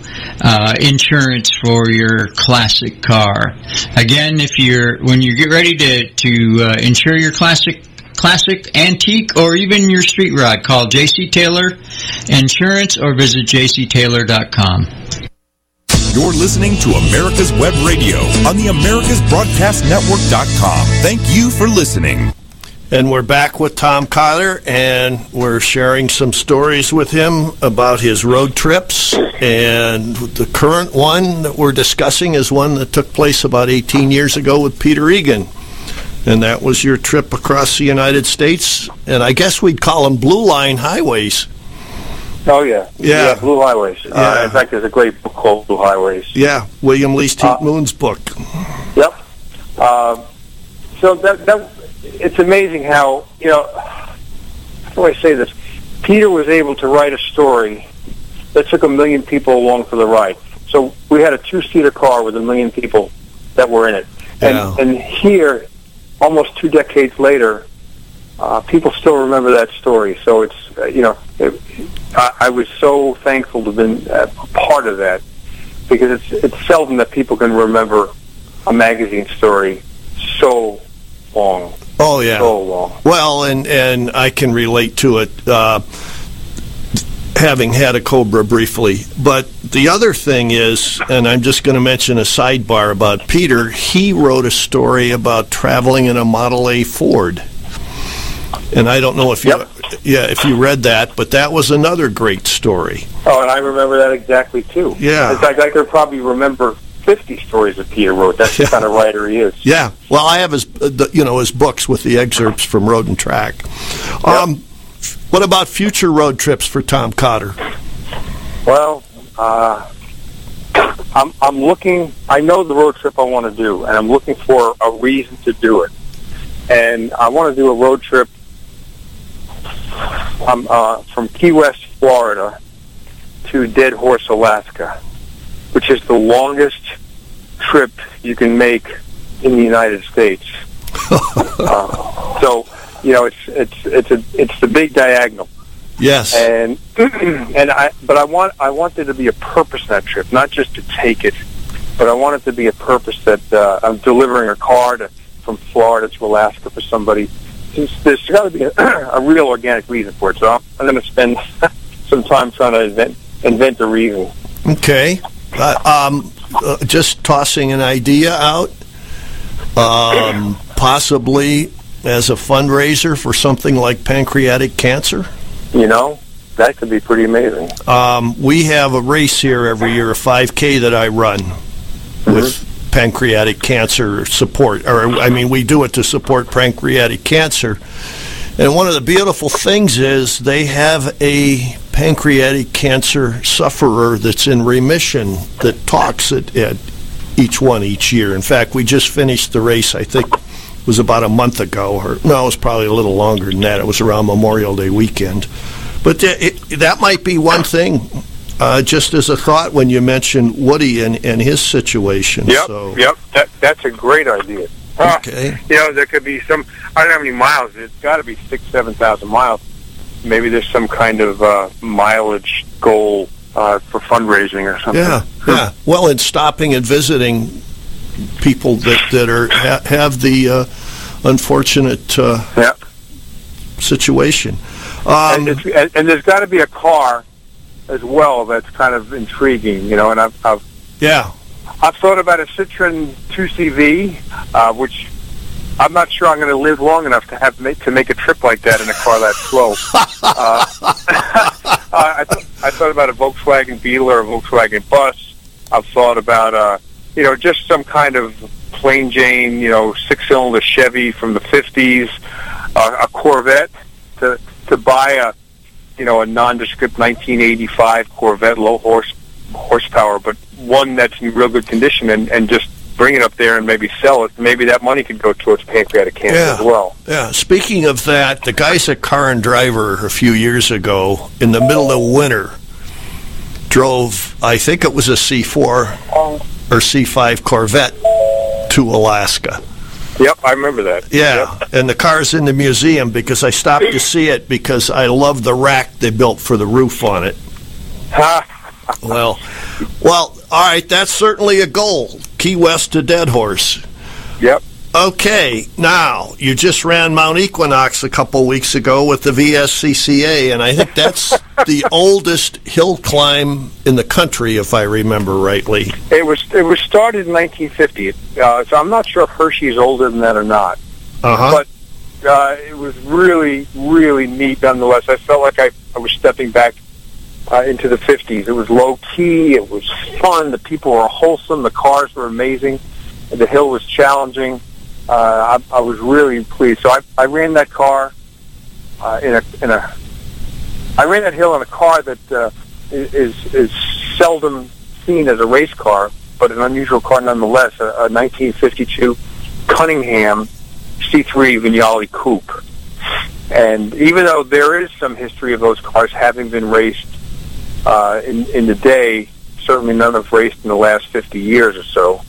insurance for your classic car. Again, when you get ready to insure your classic, antique, or even your street rod, call J.C. Taylor Insurance or visit jctaylor.com. You're listening to America's Web Radio on the AmericasBroadcastNetwork.com. Thank you for listening. And we're back with Tom Kyler, and we're sharing some stories with him about his road trips. And the current one that we're discussing is one that took place about 18 years ago with Peter Egan. And that was your trip across the United States, and I guess we'd call them Blue Line highways. Oh, yeah. Yeah, Blue Highways. In fact, there's a great book called Blue Highways. Yeah, William Least Heat Moon's book. Yep. So that it's amazing how, how do I say this? Peter was able to write a story that took 1 million people along for the ride. So we had a 2-seater car with 1 million people that were in it. And here, almost 2 decades later, people still remember that story. So it's, I was so thankful to have been a part of that, because it's seldom that people can remember a magazine story so long. Oh, yeah. So long. Well, and I can relate to it, having had a Cobra briefly. But the other thing is, and I'm just going to mention a sidebar about Peter, he wrote a story about traveling in a Model A Ford. And I don't know if if you read that, but that was another great story. Oh, and I remember that exactly, too. Yeah. In fact, I could probably remember 50 stories that Peter wrote. That's the kind of writer he is. Yeah. Well, I have his books with the excerpts from Road and Track. What about future road trips for Tom Cotter? Well, I'm looking. I know the road trip I want to do, and I'm looking for a reason to do it. And I want to do a road trip from Key West, Florida, to Dead Horse, Alaska, which is the longest trip you can make in the United States. So, it's the big diagonal. Yes. But I want there to be a purpose in that trip, not just to take it, but I want it to be a purpose that I'm delivering a car from Florida to Alaska for somebody. There's got to be a real organic reason for it. So I'm going to spend some time trying to invent a reason. Okay. Just tossing an idea out, possibly as a fundraiser for something like pancreatic cancer. That could be pretty amazing. We have a race here every year, a 5K that I run with pancreatic cancer support. We do it to support pancreatic cancer. And one of the beautiful things is they have a pancreatic cancer sufferer that's in remission that talks at each year. In fact, we just finished the race, I think it was about a month ago. It was probably a little longer than that. It was around Memorial Day weekend. But that might be one thing, just as a thought when you mentioned Woody and his situation. Yep. That's a great idea. Okay. There could be some, I don't know how many miles, it's got to be 6,000 to 7,000 miles. Maybe there's some kind of mileage goal for fundraising or something. Yeah. Well, and stopping and visiting people that have the unfortunate situation. And there's got to be a car as well that's kind of intriguing, and I've thought about a Citroen 2CV, which I'm not sure I'm going to live long enough to make a trip like that in a car that slow. I thought about a Volkswagen Beetle or a Volkswagen Bus. I've thought about, just some kind of plain Jane, 6-cylinder Chevy from the 50s, a Corvette, to buy a nondescript 1985 Corvette, low horsepower, but one that's in real good condition, and just bring it up there and maybe sell it. Maybe that money could go towards pancreatic cancer as well. Yeah. Speaking of that, the guys at Car and Driver a few years ago, in the middle of winter, drove, I think it was a C4 or C5 Corvette to Alaska. Yep, I remember that. Yeah, yep. And the car's in the museum because I stopped to see it because I love the rack they built for the roof on it. Well, all right, that's certainly a goal. Key West to Dead Horse. Yep. Okay, now, you just ran Mount Equinox a couple weeks ago with the VSCCA, and I think that's the oldest hill climb in the country, if I remember rightly. It was started in 1950, so I'm not sure if Hershey is older than that or not. But it was really, really neat nonetheless. I felt like I was stepping back into the 50s. It was low-key, it was fun, the people were wholesome, the cars were amazing, the hill was challenging. I was really pleased. So I ran that car I ran that hill in a car that is seldom seen as a race car, but an unusual car nonetheless, a 1952 Cunningham C3 Vignale Coupe. And even though there is some history of those cars having been raced in the day, certainly none have raced in the last 50 years or so.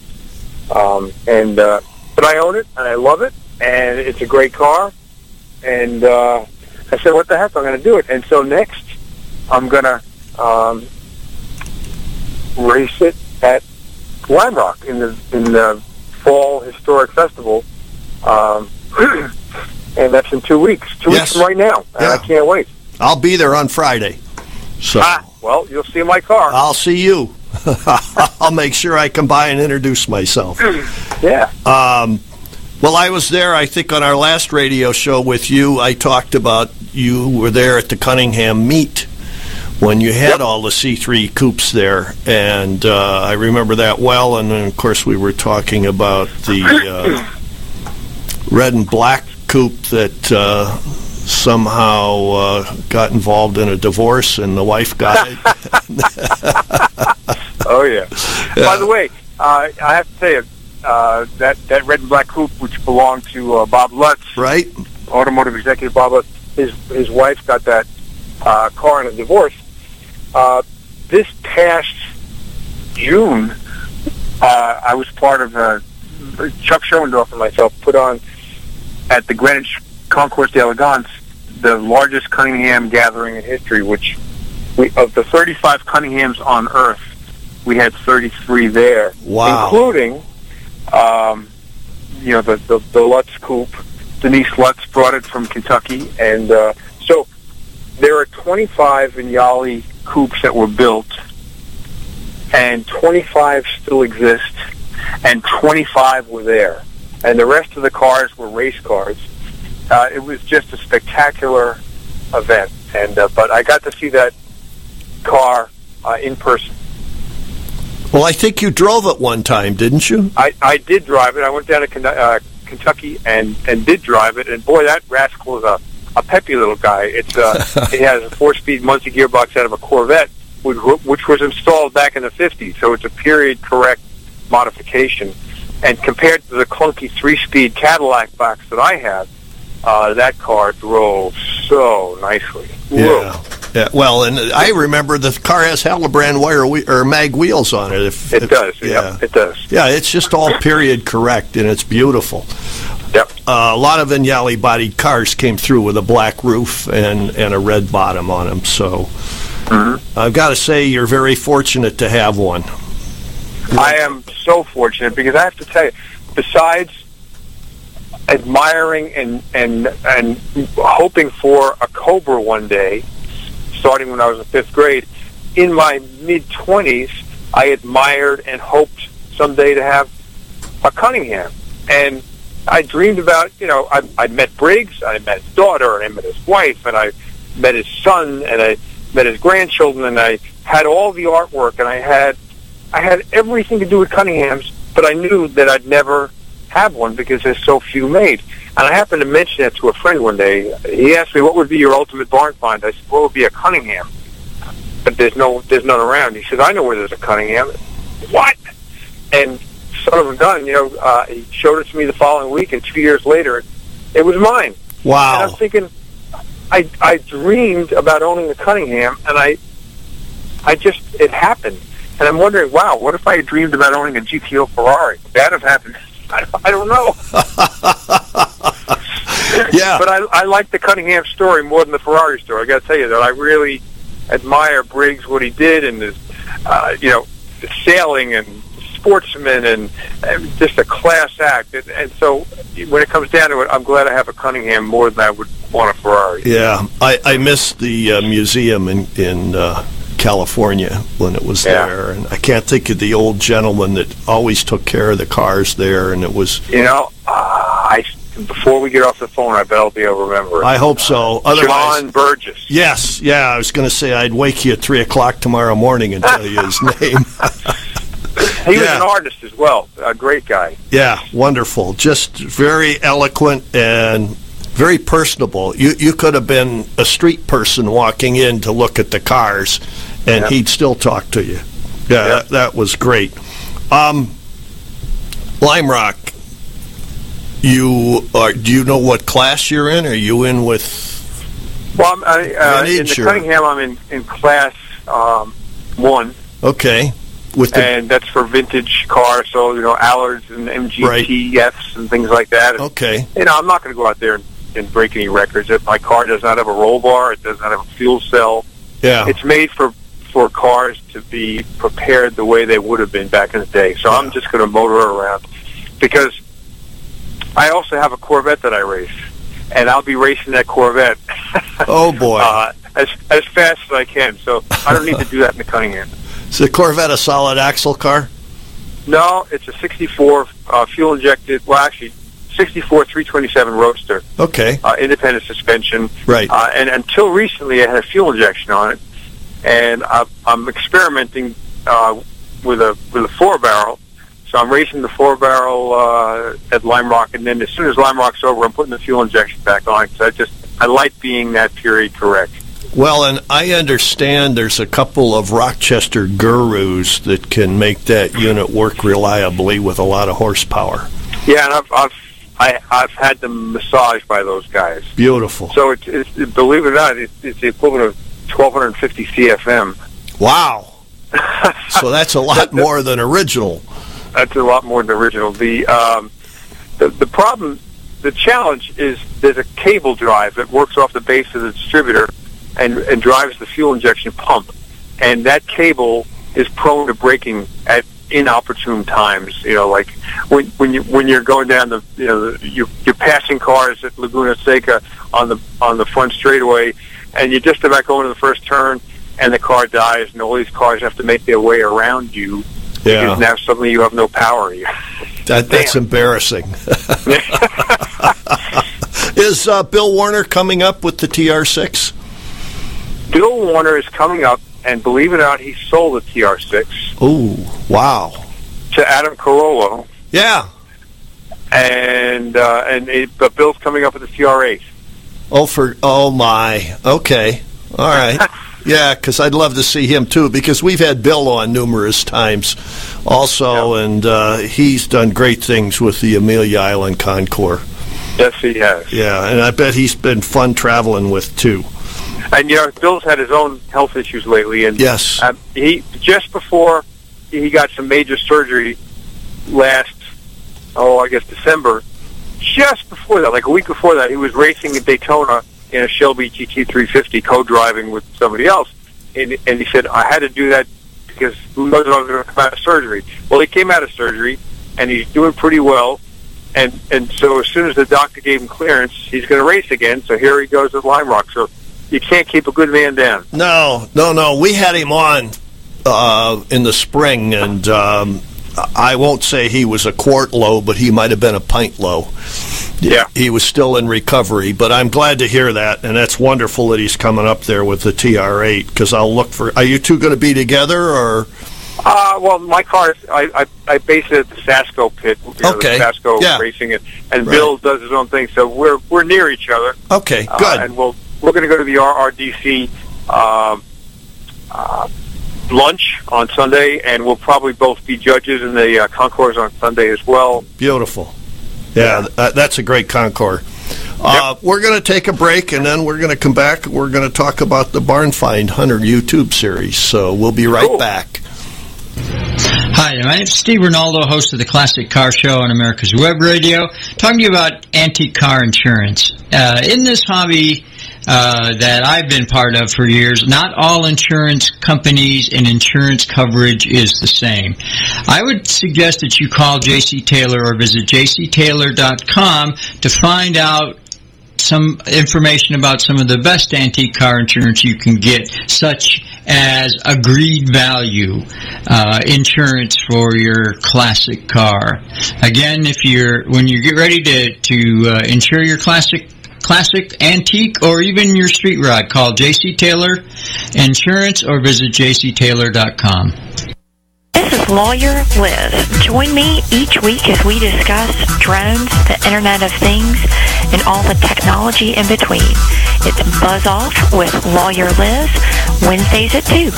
But I own it, and I love it, and it's a great car. And I said, what the heck, I'm going to do it. And so next, I'm going to race it at Lime Rock in the Fall Historic Festival. And that's in 2 weeks. 2 weeks from right now. And I can't wait. I'll be there on Friday. So. Well, you'll see my car. I'll see you. I'll make sure I come by and introduce myself. Yeah. Well, I was there, I think, on our last radio show with you. I talked about you were there at the Cunningham meet when you had all the C3 coupes there, and I remember that well. And then, of course, we were talking about the red and black coupe that somehow got involved in a divorce, and the wife got it. Oh, yeah. By the way, I have to tell you, that red and black coupe, which belonged to Bob Lutz, right? Automotive executive Bob Lutz, his wife got that car in a divorce. This past June, I was part of Chuck Schoendorf and myself put on at the Greenwich Concours d'Elegance the largest Cunningham gathering in history, which of the 35 Cunninghams on Earth, we had 33 there. Wow. Including, the Lutz coupe. Denise Lutz brought it from Kentucky. And so there are 25 Vignale coupes that were built, and 25 still exist, and 25 were there. And the rest of the cars were race cars. It was just a spectacular event. And but I got to see that car in person. Well, I think you drove it one time, didn't you? I did drive it. I went down to Kentucky and did drive it. And boy, that rascal is a peppy little guy. It has a 4-speed Muncie gearbox out of a Corvette, which was installed back in the 50s. So it's a period-correct modification. And compared to the clunky 3-speed Cadillac box that I have, that car drove so nicely. Yeah. Whoa. Yeah, well, and I remember the car has Hillebrand or mag wheels on it. It does. Yeah, it does. Yeah, it's just all period correct, and it's beautiful. Yep. A lot of Vignale-bodied cars came through with a black roof and a red bottom on them. So I've got to say you're very fortunate to have one. I am so fortunate because I have to tell you, besides admiring and hoping for a Cobra one day, starting when I was in 5th grade, in my mid-20s, I admired and hoped someday to have a Cunningham. And I dreamed about, I met Briggs, I met his daughter, and I met his wife, and I met his son, and I met his grandchildren, and I had all the artwork, and I had everything to do with Cunningham's, but I knew that I'd never have one because there's so few made. And I happened to mention that to a friend one day. He asked me, what would be your ultimate barn find? I said, what would be a Cunningham? But there's none around. He said, I know where there's a Cunningham. What? And son of a gun, he showed it to me the following week, and 2 years later, it was mine. Wow. And I was thinking, I dreamed about owning a Cunningham, and it happened. And I'm wondering, wow, what if I had dreamed about owning a GTO Ferrari? Would that have happened? I don't know. Yeah. But I like the Cunningham story more than the Ferrari story. I got to tell you that I really admire Briggs, what he did, and his, sailing and sportsman, and just a class act. And so when it comes down to it, I'm glad I have a Cunningham more than I would want a Ferrari. Yeah, I missed the museum in California when it was there, and I can't think of the old gentleman that always took care of the cars there, and it was... before we get off the phone, I bet I'll be able to remember it. I hope so. Otherwise, John Burgess. Yes, yeah, I was going to say I'd wake you at 3 o'clock tomorrow morning and tell you his name. He was an artist as well, a great guy. Yeah, wonderful. Just very eloquent and very personable. You could have been a street person walking in to look at the cars, and he'd still talk to you. Yeah, that was great. Lime Rock, do you know what class you're in? Are you in with... Well, in the Cunningham, I'm in class 1. Okay. And that's for vintage cars, so, Allards and MGTFs and things like that. Okay. I'm not going to go out there and break any records. If my car does not have a roll bar, it does not have a fuel cell. Yeah. It's made for cars to be prepared the way they would have been back in the day. So I'm just going to motor around. Because I also have a Corvette that I race, and I'll be racing that Corvette. Oh, boy. As fast as I can. So I don't need to do that in the Cunningham. Is the Corvette a solid axle car? No, it's a 64 fuel-injected, 64 327 Roadster. Okay. Independent suspension. Right. And until recently, I had a fuel injection on it, and I'm experimenting with a 4-barrel. So I'm racing the 4-barrel at Lime Rock, and then as soon as Lime Rock's over, I'm putting the fuel injection back on, because I like being that period correct. Well, and I understand there's a couple of Rochester gurus that can make that unit work reliably with a lot of horsepower. Yeah, and I've had them massaged by those guys. Beautiful. So it's believe it or not, it's the equivalent of 1,250 CFM. Wow. So that's a lot more than original. That's a lot more than original. The problem, the challenge is there's a cable drive that works off the base of the distributor and drives the fuel injection pump, and that cable is prone to breaking at inopportune times. Like when you're going down you're passing cars at Laguna Seca on the front straightaway, and you're just about going to the first turn, and the car dies, and all these cars have to make their way around you. Yeah. Because now suddenly you have no power. That's embarrassing. Is Bill Warner coming up with the TR6? Bill Warner is coming up, and believe it or not, he sold the TR6. Oh, wow. To Adam Carolla. Yeah. But Bill's coming up with the TR8. Oh my. Okay. All right. Yeah, because I'd love to see him too, because we've had Bill on numerous times also, and he's done great things with the Amelia Island Concours. Yes, he has. Yeah, and I bet he's been fun traveling with too. And Bill's had his own health issues lately, and yes, he just before he got some major surgery last, December. Just before that, like a week before that, he was racing at Daytona in a Shelby GT350, co-driving with somebody else, and he said, I had to do that because who knows if I was going to come out of surgery. Well, he came out of surgery, and he's doing pretty well, and so as soon as the doctor gave him clearance, he's going to race again, so here he goes at Lime Rock. So you can't keep a good man down. No. We had him on in the spring, and I won't say he was a quart low, but he might have been a pint low. Yeah. He was still in recovery, but I'm glad to hear that, and that's wonderful that he's coming up there with the TR8, because I'll look for... Are you two going to be together, or... Well, my car, I base it at the Sasco pit. Okay. The Sasco Racing, and Bill does his own thing, so we're near each other. Okay, good. And we're going to go to the RRDC lunch on Sunday, and we'll probably both be judges in the concours on Sunday as well. Beautiful. Yeah, that's a great concours. We're going to take a break, and then we're going to come back. We're going to talk about the Barn Find Hunter YouTube series, so we'll be right back. Hi, my name is Steve Ronaldo, host of the Classic Car Show on America's Web Radio, talking to you about antique car insurance. In this hobby that I've been part of for years, not all insurance companies and insurance coverage is the same. I would suggest that you call J.C. Taylor or visit jctaylor.com to find out some information about some of the best antique car insurance you can get, such as agreed value insurance for your classic car. Again, when you get ready to insure your classic, antique, or even your street rod, call J.C. Taylor Insurance or visit jctaylor.com. This is Lawyer Liz. Join me each week as we discuss drones, the Internet of Things, and all the technology in between. It's Buzz Off with Lawyer Liz, Wednesdays at 2.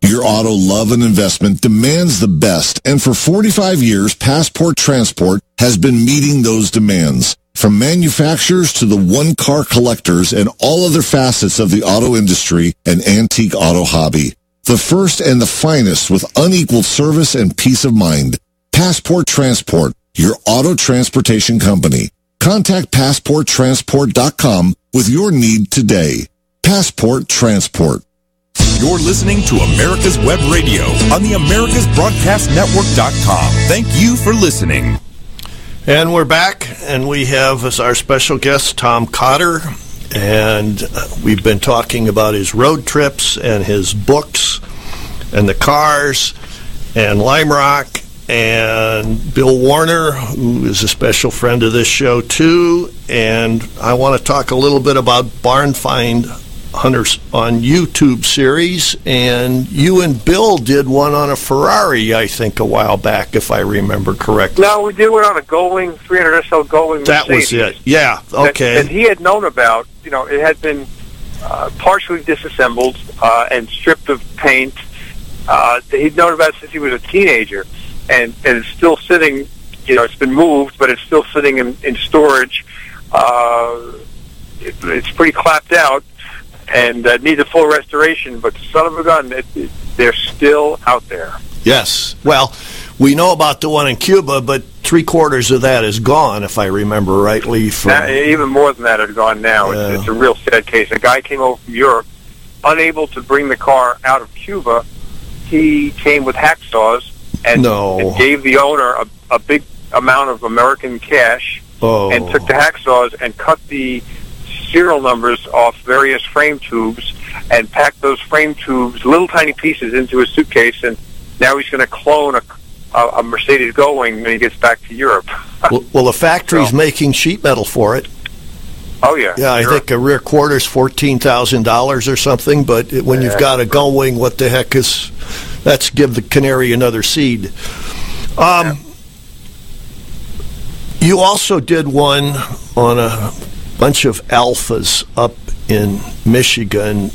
Your auto love and investment demands the best, and for 45 years, Passport Transport has been meeting those demands. From manufacturers to the one-car collectors and all other facets of the auto industry and antique auto hobby. The first and the finest with unequaled service and peace of mind. Passport Transport, your auto transportation company. Contact PassportTransport.com with your need today. Passport Transport. You're listening to America's Web Radio on the AmericasBroadcastNetwork.com. Thank you for listening. And we're back, and we have as our special guest Tom Cotter, and we've been talking about his road trips and his books and the cars and Lime Rock, and Bill Warner, who is a special friend of this show too. And I want to talk a little bit about Barn Find Hunters on YouTube series, and you and Bill did one on a Ferrari, I think, a while back, if I remember correctly. No, we did one on a Goldwing, 300 SL Goldwing That Mercedes. was it, yeah, okay. That he had known about. You know, it had been partially disassembled and stripped of paint. He'd known about it since he was a teenager, and it's still sitting, you know, it's been moved, but it's still sitting in storage. It's pretty clapped out and needs a full restoration, but son of a gun, they're still out there. Yes. Well, we know about the one in Cuba, but 3/4 of that is gone, if I remember rightly. Even more than that are gone now. It's a real sad case. A guy came over from Europe, unable to bring the car out of Cuba. He came with hacksaws and gave the owner a big amount of American cash and took the hacksaws and cut the serial numbers off various frame tubes and packed those frame tubes, little tiny pieces, into a suitcase, and now he's going to clone a Mercedes Goldwing when he gets back to Europe. Well, the factory's making sheet metal for it. Oh, yeah. Yeah, sure. I think a rear quarter's $14,000 or something, but when you've got a Goldwing, what the heck is... That's give the canary another seed. You also did one on a bunch of Alphas up in Michigan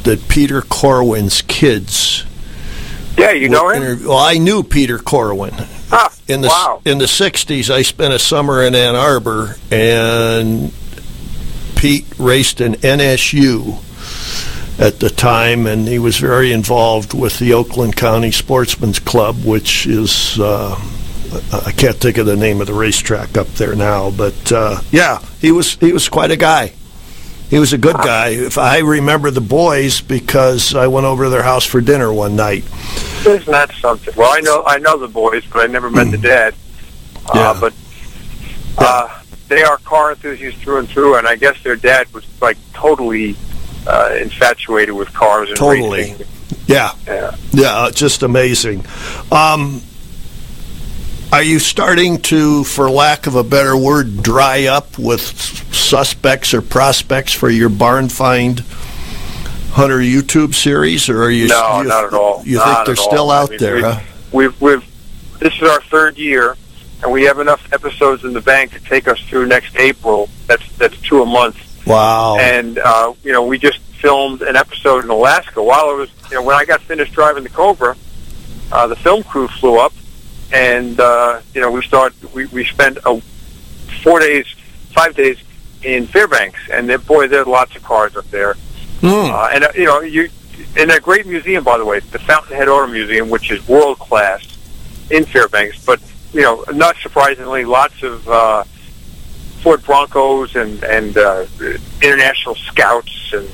that Peter Corwin's kids... Yeah, you know him? Well, I knew Peter Corwin. In the 60s, I spent a summer in Ann Arbor, and Pete raced an NSU at the time, and he was very involved with the Oakland County Sportsman's Club, which is, I can't think of the name of the racetrack up there now, but yeah, he was quite a guy. He was a good guy. If I remember the boys, because I went over to their house for dinner one night. Isn't that something? Well, I know the boys, but I never met the dad. But they are car enthusiasts through and through, and I guess their dad was like totally infatuated with cars and racing. Yeah, just amazing. Are you starting to, for lack of a better word, dry up with suspects or prospects for your Barn Find Hunter YouTube series, or are you? No, not at all. You think they're still out there? Huh? We've this is our third year, and we have enough episodes in the bank to take us through next April. That's 2 a month. Wow. And we just filmed an episode in Alaska while I was, when I got finished driving the Cobra, the film crew flew up, and we spent 5 days in Fairbanks, and there's lots of cars up there. And you in that great museum, by the way, the Fountainhead Auto Museum, which is world class in Fairbanks, but not surprisingly, lots of Ford Broncos and international Scouts and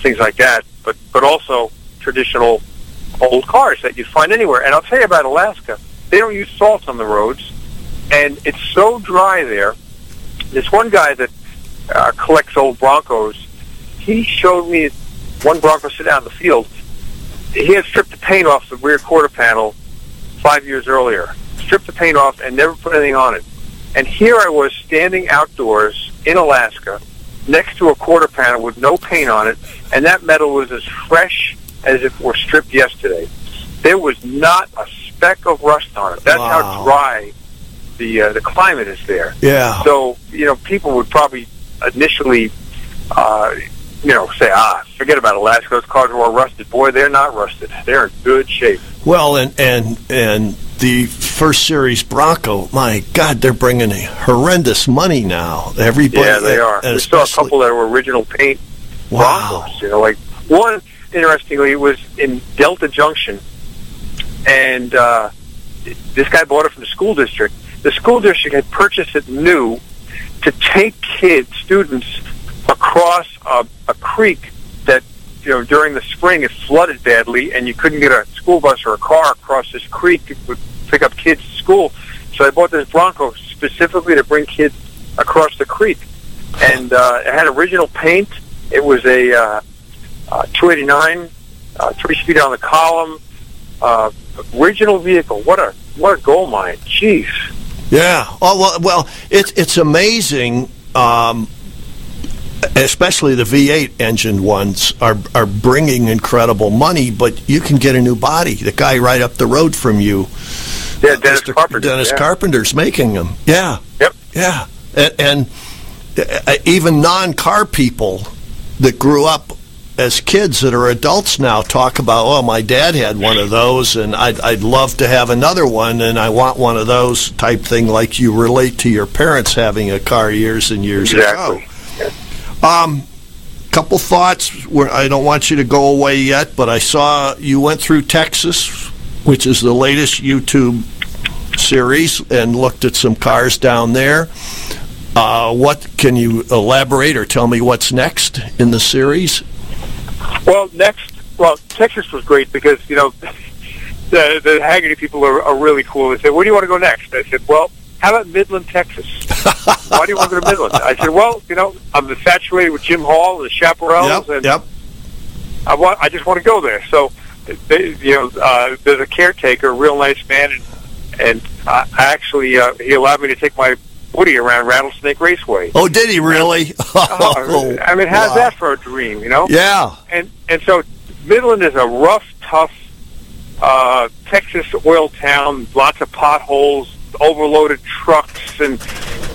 things like that, but also traditional old cars that you'd find anywhere. And I'll tell you about Alaska. They don't use salt on the roads, and it's so dry there. This one guy that collects old Broncos, he showed me one Bronco sitting out in the field. He had stripped the paint off the rear quarter panel 5 years earlier. Stripped the paint off and never put anything on it. And here I was standing outdoors in Alaska next to a quarter panel with no paint on it, and that metal was as fresh as if it were stripped yesterday. There was not a speck of rust on it. That's how dry the climate is there. Yeah. So, people would probably initially say, forget about Alaska. Those cars are all rusted. Boy, they're not rusted. They're in good shape. Well, and the first series Bronco, my God, they're bringing horrendous money now. Everybody, yeah, they are. We saw a couple that were original paint Broncos. Like one, interestingly, was in Delta Junction, and this guy bought it from the school district. The school district had purchased it new to take students across a creek that, during the spring it flooded badly, and you couldn't get a school bus or a car across this creek. It would pick up kids to school. So I bought this Bronco specifically to bring kids across the creek. And it had original paint. It was a 289, 3-speed on the column, original vehicle. What a gold mine. Jeez. Yeah. Oh, well, it's amazing. Especially the V8 engine ones are bringing incredible money, but you can get a new body. The guy right up the road from you, Dennis Carpenter. Dennis Carpenter's making them. Yeah. Yep. Yeah. And even non-car people that grew up as kids that are adults now talk about, my dad had one of those, and I'd love to have another one, and I want one of those type thing, like you relate to your parents having a car years and years ago. Couple thoughts. I don't want you to go away yet, but I saw you went through Texas, which is the latest YouTube series, and looked at some cars down there. What can you elaborate or tell me what's next in the series? Well, Texas was great because the Haggerty people are really cool. They said, "Where do you want to go next?" I said, "Well, how about Midland, Texas?" "Why do you want to go to Midland?" I said, "Well, I'm infatuated with Jim Hall and the Chaparrals, and I just want to go there." So, there's a caretaker, a real nice man, and I actually he allowed me to take my Woody around Rattlesnake Raceway. Oh, did he really? How's that for a dream? Yeah. And so Midland is a rough, tough Texas oil town. Lots of potholes, overloaded trucks, and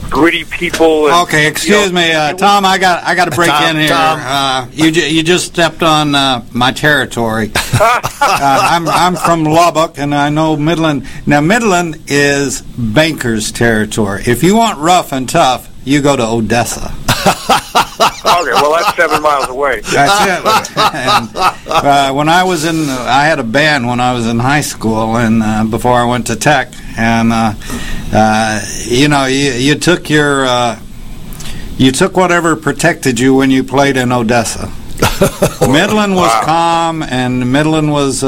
gritty people. And, okay, excuse me, Tom. I got to break in here. You just stepped on my territory. I'm from Lubbock, and I know Midland. Now, Midland is bankers' territory. If you want rough and tough, you go to Odessa. Okay, well, that's 7 miles away. That's it. And, when I had a band when I was in high school, and before I went to Tech, and you took you took whatever protected you when you played in Odessa. Midland was calm, and Midland was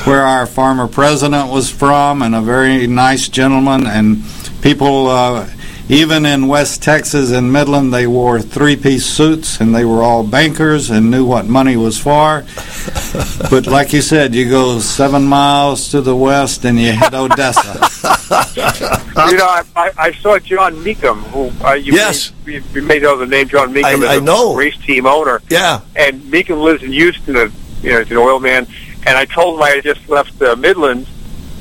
where our former president was from, and a very nice gentleman, and people. even in West Texas and Midland, they wore three-piece suits, and they were all bankers and knew what money was for. But like you said, you go 7 miles to the west and you hit Odessa. I saw John Meekum, who you may know the name John Meekum. I know. Race team owner. Yeah. And Meekum lives in Houston. He's an oil man. And I told him I had just left Midland,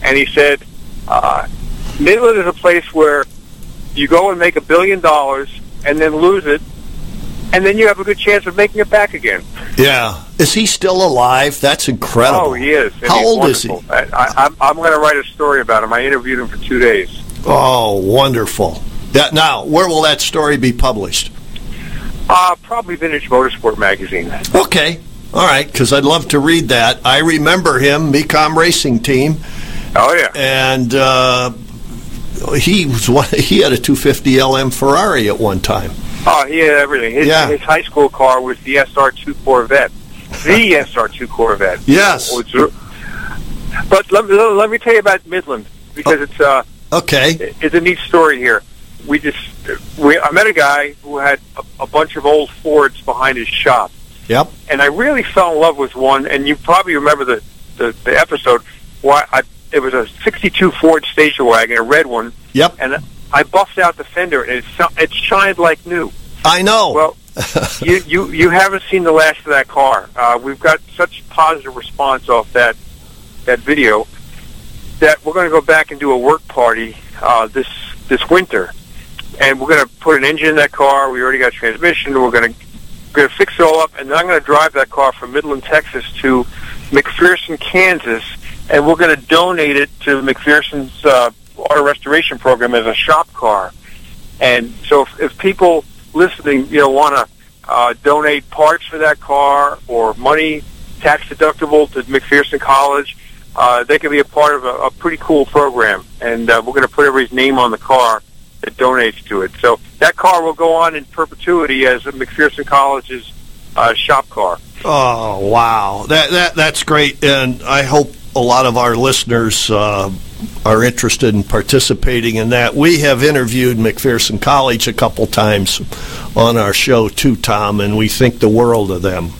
and he said, Midland is a place where you go and make $1 billion and then lose it, and then you have a good chance of making it back again. Yeah. Is he still alive? That's incredible. Oh, he is. And How old is he? I'm going to write a story about him. I interviewed him for 2 days. Oh, wonderful. Now, where will that story be published? Probably Vintage Motorsport magazine. Okay. All right, because I'd love to read that. I remember him, Mecom Racing Team. Oh, yeah. And he had a 250 LM Ferrari at one time. Oh, he had everything. His high school car was the SR2 Corvette. The SR2 Corvette. Yes. But let me tell you about Midland, because it's a neat story here. I met a guy who had a bunch of old Fords behind his shop. Yep. And I really fell in love with one, and you probably remember the episode. It was a 62 Ford station wagon, a red one. Yep. And I buffed out the fender, and it shined like new. I know. Well, you haven't seen the last of that car. We've got such positive response off that video that we're going to go back and do a work party this winter, and we're going to put an engine in that car. We already got transmission. We're going to fix it all up, and then I'm going to drive that car from Midland, Texas to McPherson, Kansas, and we're going to donate it to McPherson's auto restoration program as a shop car. And so if people listening, want to donate parts for that car or money, tax deductible to McPherson College, they can be a part of a pretty cool program. And we're going to put everybody's name on the car that donates to it. So that car will go on in perpetuity as a McPherson College's shop car. Oh, wow. That's great. And I hope a lot of our listeners are interested in participating in that. We have interviewed McPherson College a couple times on our show too, Tom, and we think the world of them.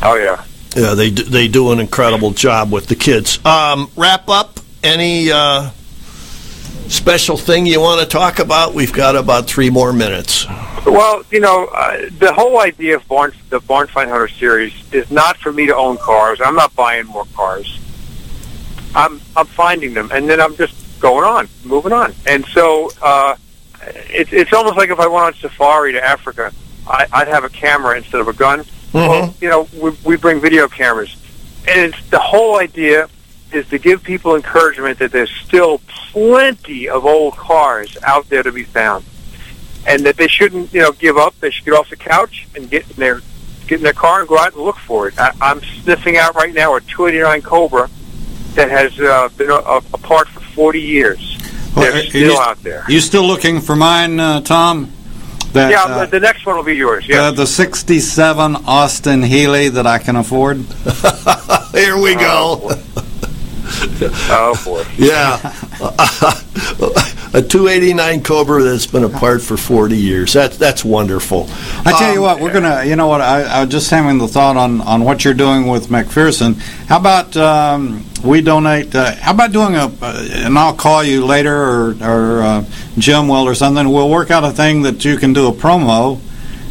Oh, yeah. Yeah, they do an incredible job with the kids. Wrap up. Any special thing you want to talk about? We've got about 3 more minutes. Well, the whole idea of the Barn Find Hunter series is not for me to own cars. I'm not buying more cars. I'm finding them, and then I'm just moving on. And so it's almost like if I went on safari to Africa, I'd have a camera instead of a gun. Mm-hmm. Well, we bring video cameras, and the whole idea is to give people encouragement that there's still plenty of old cars out there to be found, and that they shouldn't, give up. They should get off the couch and get in their car and go out and look for it. I'm sniffing out right now a 289 Cobra that has been apart for 40 years. They're still out there. You still looking for mine, Tom? The next one will be yours. Yeah, the '67 Austin Healey that I can afford. Here we go. Oh boy. Yeah. A 289 Cobra that's been apart for 40 years. That's wonderful. I tell you what, we're going to, I was just having the thought on what you're doing with McPherson. How about we donate, how about doing and I'll call you later or Jim will or something. We'll work out a thing that you can do a promo,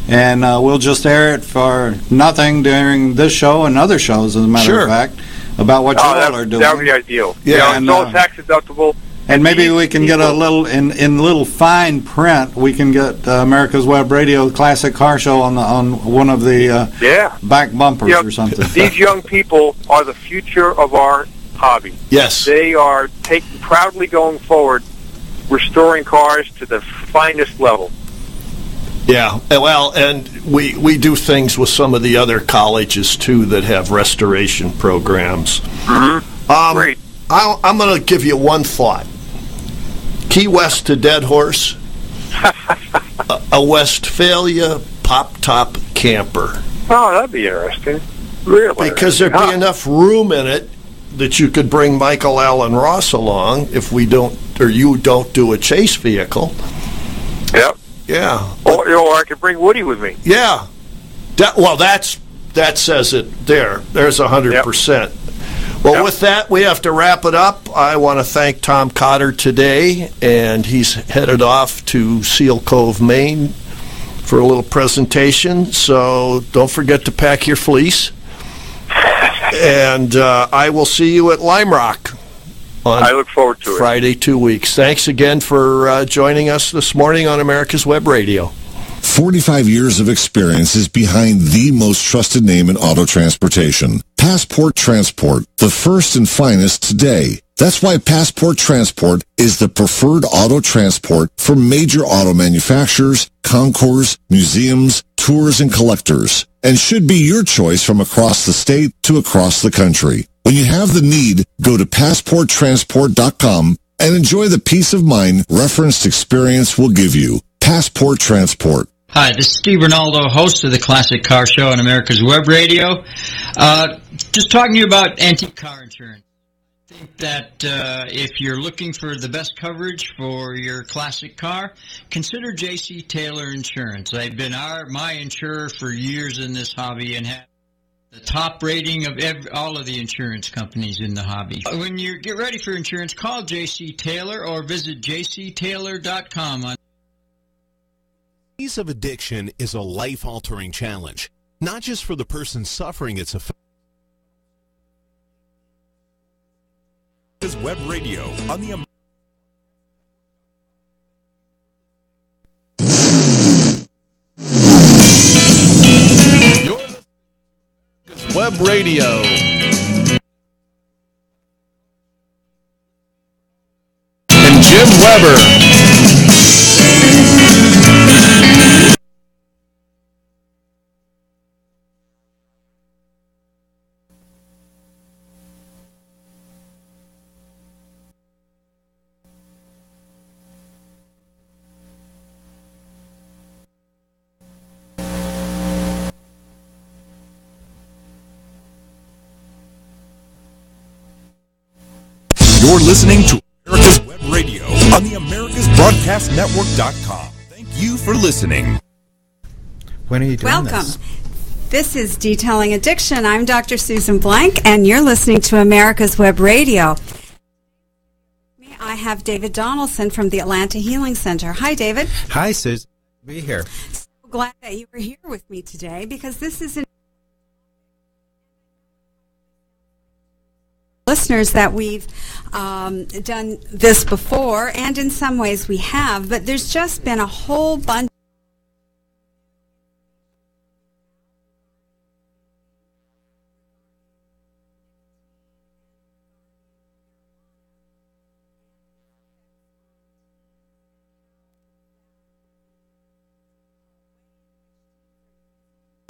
and we'll just air it for nothing during this show and other shows, as a matter of fact, about what you all are doing. That would be ideal. Yeah, it's all tax deductible. And maybe we can get a little, in little fine print, we can get America's Web Radio Classic Car Show on one of the back bumpers or something. These young people are the future of our hobby. Yes. They are proudly going forward, restoring cars to the finest level. Yeah, well, and we do things with some of the other colleges, too, that have restoration programs. Mm-hmm. Great. I'm going to give you one thought. Key West to Dead Horse, a Westphalia pop-top camper. Oh, that'd be interesting. Really? Because there'd be enough room in it that you could bring Michael Allen Ross along if we don't, or you don't do a chase vehicle. Yeah. Or I could bring Woody with me. Yeah. That says it there. There's 100%. Well, with that, we have to wrap it up. I want to thank Tom Cotter today, and he's headed off to Seal Cove, Maine for a little presentation. So don't forget to pack your fleece. And I will see you at Lime Rock on I look forward to Friday, 2 weeks. Thanks again for joining us this morning on America's Web Radio. 45 years of experience is behind the most trusted name in auto transportation. Passport Transport, the first and finest today. That's why Passport Transport is the preferred auto transport for major auto manufacturers, concours, museums, tours, and collectors, and should be your choice from across the state to across the country. When you have the need, go to PassportTransport.com and enjoy the peace of mind referenced experience will give you. Passport Transport. Hi, this is Steve Ronaldo, host of the Classic Car Show on America's Web Radio. Just talking to you about antique car insurance. I think that if you're looking for the best coverage for your classic car, consider J.C. Taylor Insurance. They've been my insurer for years in this hobby and have the top rating of all of the insurance companies in the hobby. When you get ready for insurance, call J.C. Taylor or visit jctaylor.com. Disease of addiction is a life-altering challenge, not just for the person suffering its effects. Web Radio on the Web Radio. And Jim Weber. You're listening to America's Web Radio on the AmericasBroadcastNetwork.com. Thank you for listening. When are you doing this? This is Detailing Addiction. I'm Dr. Susan Blank, and you're listening to America's Web Radio. I have David Donaldson from the Atlanta Healing Center. Hi, David. Hi, Susan. Be here. So glad that you were here with me today, because this is listeners that we've done this before, and in some ways we have, but there's just been a whole bunch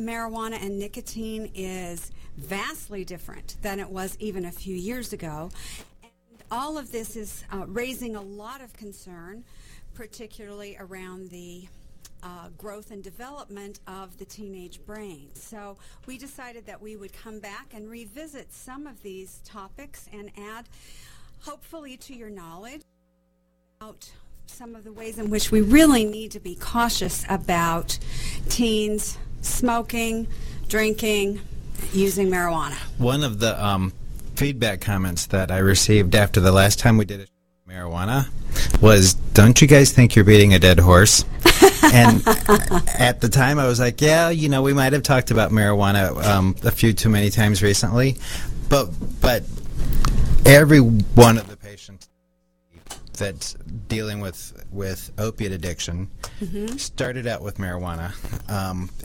marijuana and nicotine is vastly different than it was even a few years ago. And all of this is raising a lot of concern, particularly around the growth and development of the teenage brain. So we decided that we would come back and revisit some of these topics and add, hopefully, to your knowledge about some of the ways in which we really need to be cautious about teens smoking, drinking, using marijuana. One of the feedback comments that I received after the last time we did marijuana was, "Don't you guys think you're beating a dead horse?" And at the time I was like, yeah, you know, we might have talked about marijuana a few too many times recently, but every one of the patients that's dealing with opiate addiction started out with marijuana,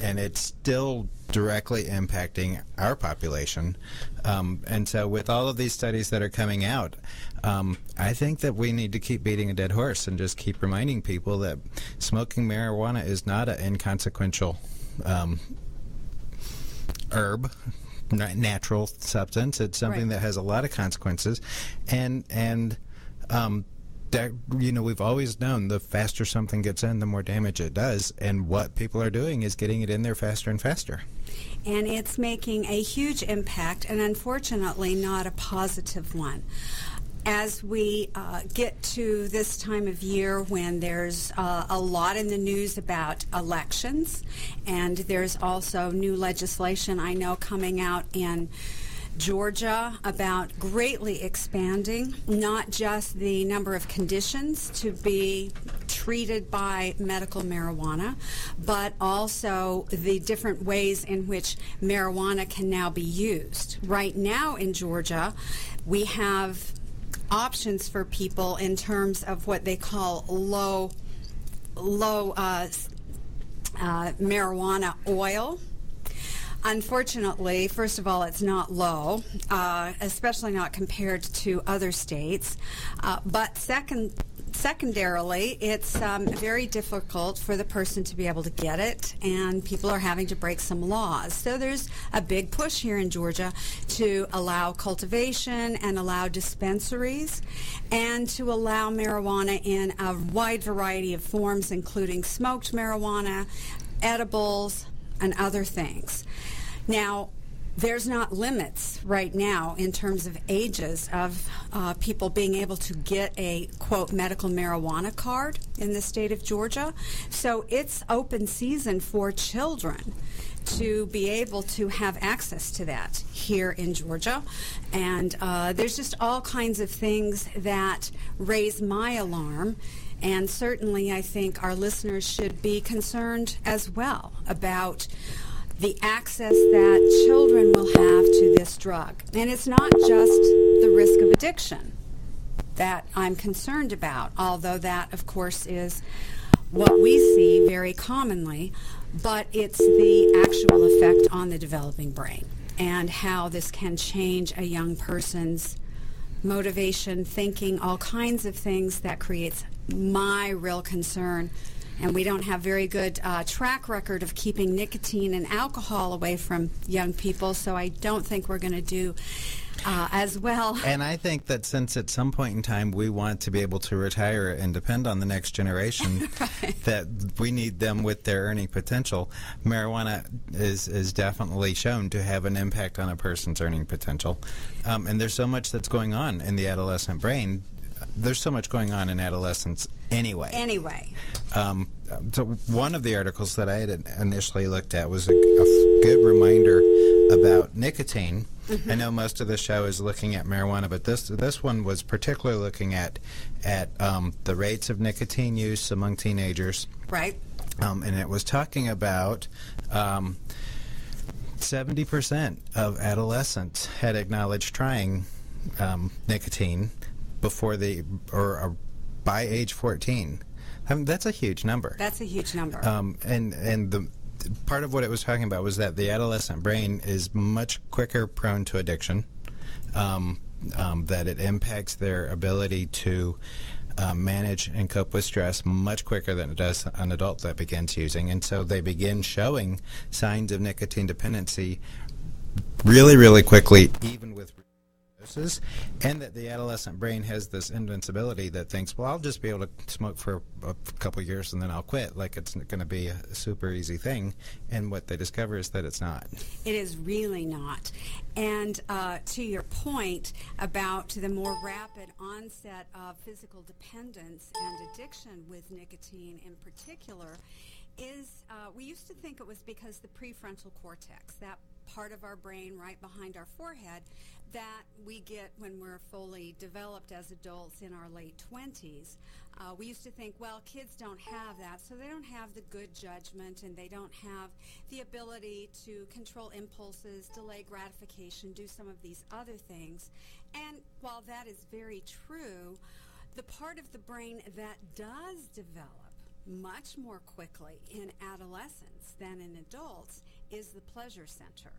and it's still directly impacting our population. And so with all of these studies that are coming out, I think that we need to keep beating a dead horse and just keep reminding people that smoking marijuana is not an inconsequential herb, natural substance. It's something that has a lot of consequences, and that, you know, we've always known the faster something gets in, the more damage it does, and what people are doing is getting it in there faster and faster. And it's making a huge impact, and unfortunately not a positive one. as we get to this time of year when there's a lot in the news about elections, and there's also new legislation I know coming out in Georgia about greatly expanding not just the number of conditions to be treated by medical marijuana, but also the different ways in which marijuana can now be used. Right now in Georgia, we have options for people in terms of what they call low marijuana oil. Unfortunately, first of all, it's not low, especially not compared to other states. But secondarily, it's very difficult for the person to be able to get it, and people are having to break some laws. So there's a big push here in Georgia to allow cultivation and allow dispensaries and to allow marijuana in a wide variety of forms, including smoked marijuana, edibles, and other things. Now, there's not limits right now in terms of ages of people being able to get a, quote, medical marijuana card in the state of Georgia. So it's open season for children to be able to have access to that here in Georgia. And there's just all kinds of things that raise my alarm. And certainly I think our listeners should be concerned as well about the access that children will have to this drug. And it's not just the risk of addiction that I'm concerned about, although that, of course, is what we see very commonly, but it's the actual effect on the developing brain and how this can change a young person's motivation, thinking, all kinds of things that creates my real concern. And we don't have very good track record of keeping nicotine and alcohol away from young people, so I don't think we're going to do as well. And I think that since at some point in time we want to be able to retire and depend on the next generation, right, that we need them with their earning potential, marijuana is definitely shown to have an impact on a person's earning potential. And there's so much that's going on in the adolescent brain. There's so much going on in adolescence anyway. So one of the articles that I had initially looked at was a good reminder about nicotine. Mm-hmm. I know most of the show is looking at marijuana, but this one was particularly looking at the rates of nicotine use among teenagers. Right. And it was talking about 70% of adolescents had acknowledged trying nicotine before by age 14. I mean, that's a huge number. That's a huge number. And the part of what it was talking about was that the adolescent brain is much quicker prone to addiction, that it impacts their ability to manage and cope with stress much quicker than it does an adult that begins using. And so they begin showing signs of nicotine dependency really, really quickly, even with doses, and that the adolescent brain has this invincibility that thinks, well, I'll just be able to smoke for a couple of years and then I'll quit, like it's going to be a super easy thing. And what they discover is that it's not. It is really not. And to your point about the more rapid onset of physical dependence and addiction with nicotine in particular, is we used to think it was because the prefrontal cortex, that part of our brain right behind our forehead that we get when we're fully developed as adults in our late 20s. We used to think, well, kids don't have that, so they don't have the good judgment and they don't have the ability to control impulses, delay gratification, do some of these other things. And while that is very true, the part of the brain that does develop much more quickly in adolescents than in adults is the pleasure center.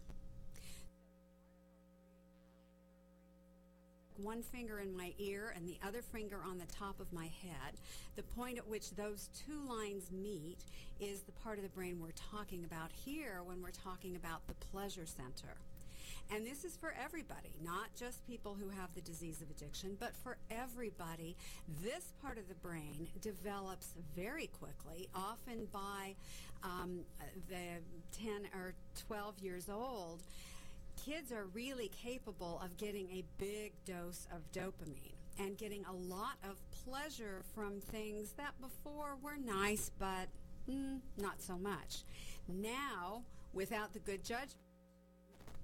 One finger in my ear and the other finger on the top of my head. The point at which those two lines meet is the part of the brain we're talking about here when we're talking about the pleasure center. And this is for everybody, not just people who have the disease of addiction, but for everybody. This part of the brain develops very quickly, often by the 10 or 12 years old. Kids are really capable of getting a big dose of dopamine. and getting a lot of pleasure from things that before were nice, but not so much. Now, without the good judgment,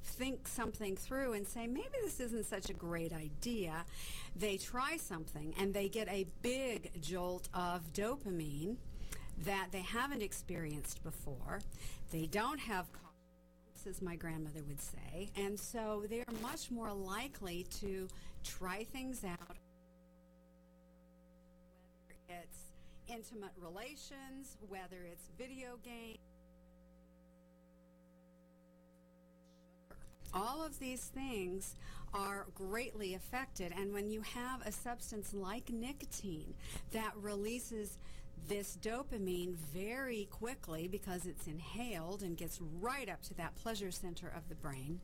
think something through and say, maybe this isn't such a great idea. They try something and they get a big jolt of dopamine that they haven't experienced before. They don't have confidence, as my grandmother would say, and so they're much more likely to try things out, whether it's intimate relations, whether it's video games. All of these things are greatly affected, and when you have a substance like nicotine that releases this dopamine very quickly because it's inhaled and gets right up to that pleasure center of the brain,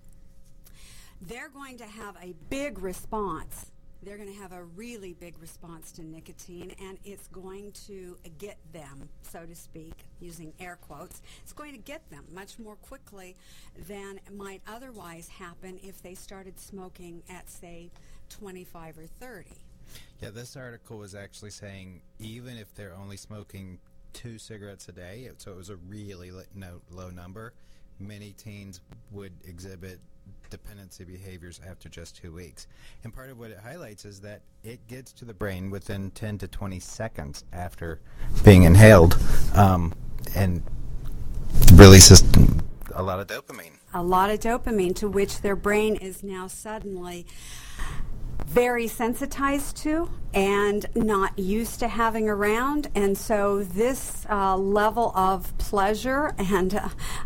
they're going to have a big response. They're going to have a really big response to nicotine, and it's going to get them, so to speak, using air quotes. It's going to get them much more quickly than might otherwise happen if they started smoking at, say, 25 or 30. Yeah, this article was actually saying even if they're only smoking 2 cigarettes a day, so it was a really low number, many teens would exhibit dependency behaviors after just 2 weeks. And part of what it highlights is that it gets to the brain within 10 to 20 seconds after being inhaled and releases a lot of dopamine. A lot of dopamine, to which their brain is now suddenly very sensitized to and not used to having around. And so this level of pleasure and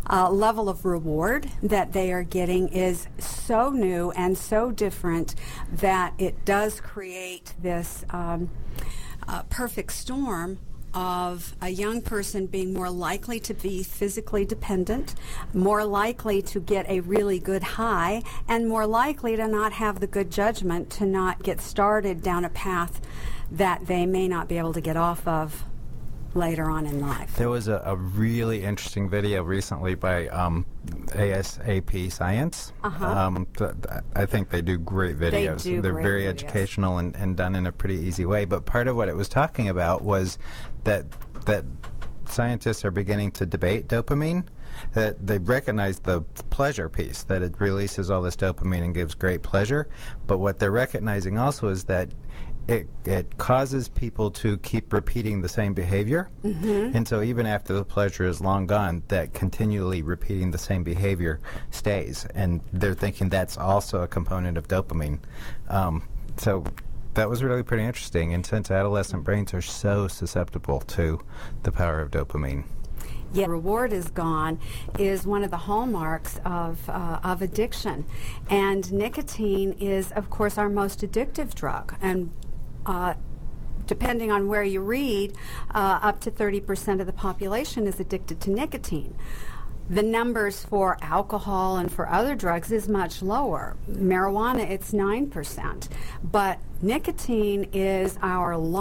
level of reward that they are getting is so new and so different that it does create this perfect storm of a young person being more likely to be physically dependent, more likely to get a really good high, and more likely to not have the good judgment to not get started down a path that they may not be able to get off of later on in life. There was a really interesting video recently by ASAP Science. I think they do great videos. They're very educational and done in a pretty easy way. But part of what it was talking about was that scientists are beginning to debate dopamine, that they recognize the pleasure piece, that it releases all this dopamine and gives great pleasure. But what they're recognizing also is that it causes people to keep repeating the same behavior. And so even after the pleasure is long gone, that continually repeating the same behavior stays. And they're thinking that's also a component of dopamine. So that was really pretty interesting. And since adolescent brains are so susceptible to the power of dopamine. Yeah, reward is gone is one of the hallmarks of addiction. And nicotine is, of course, our most addictive drug. And depending on where you read, up to 30% of the population is addicted to nicotine. The numbers for alcohol and for other drugs is much lower. Marijuana, it's 9%. But nicotine is our long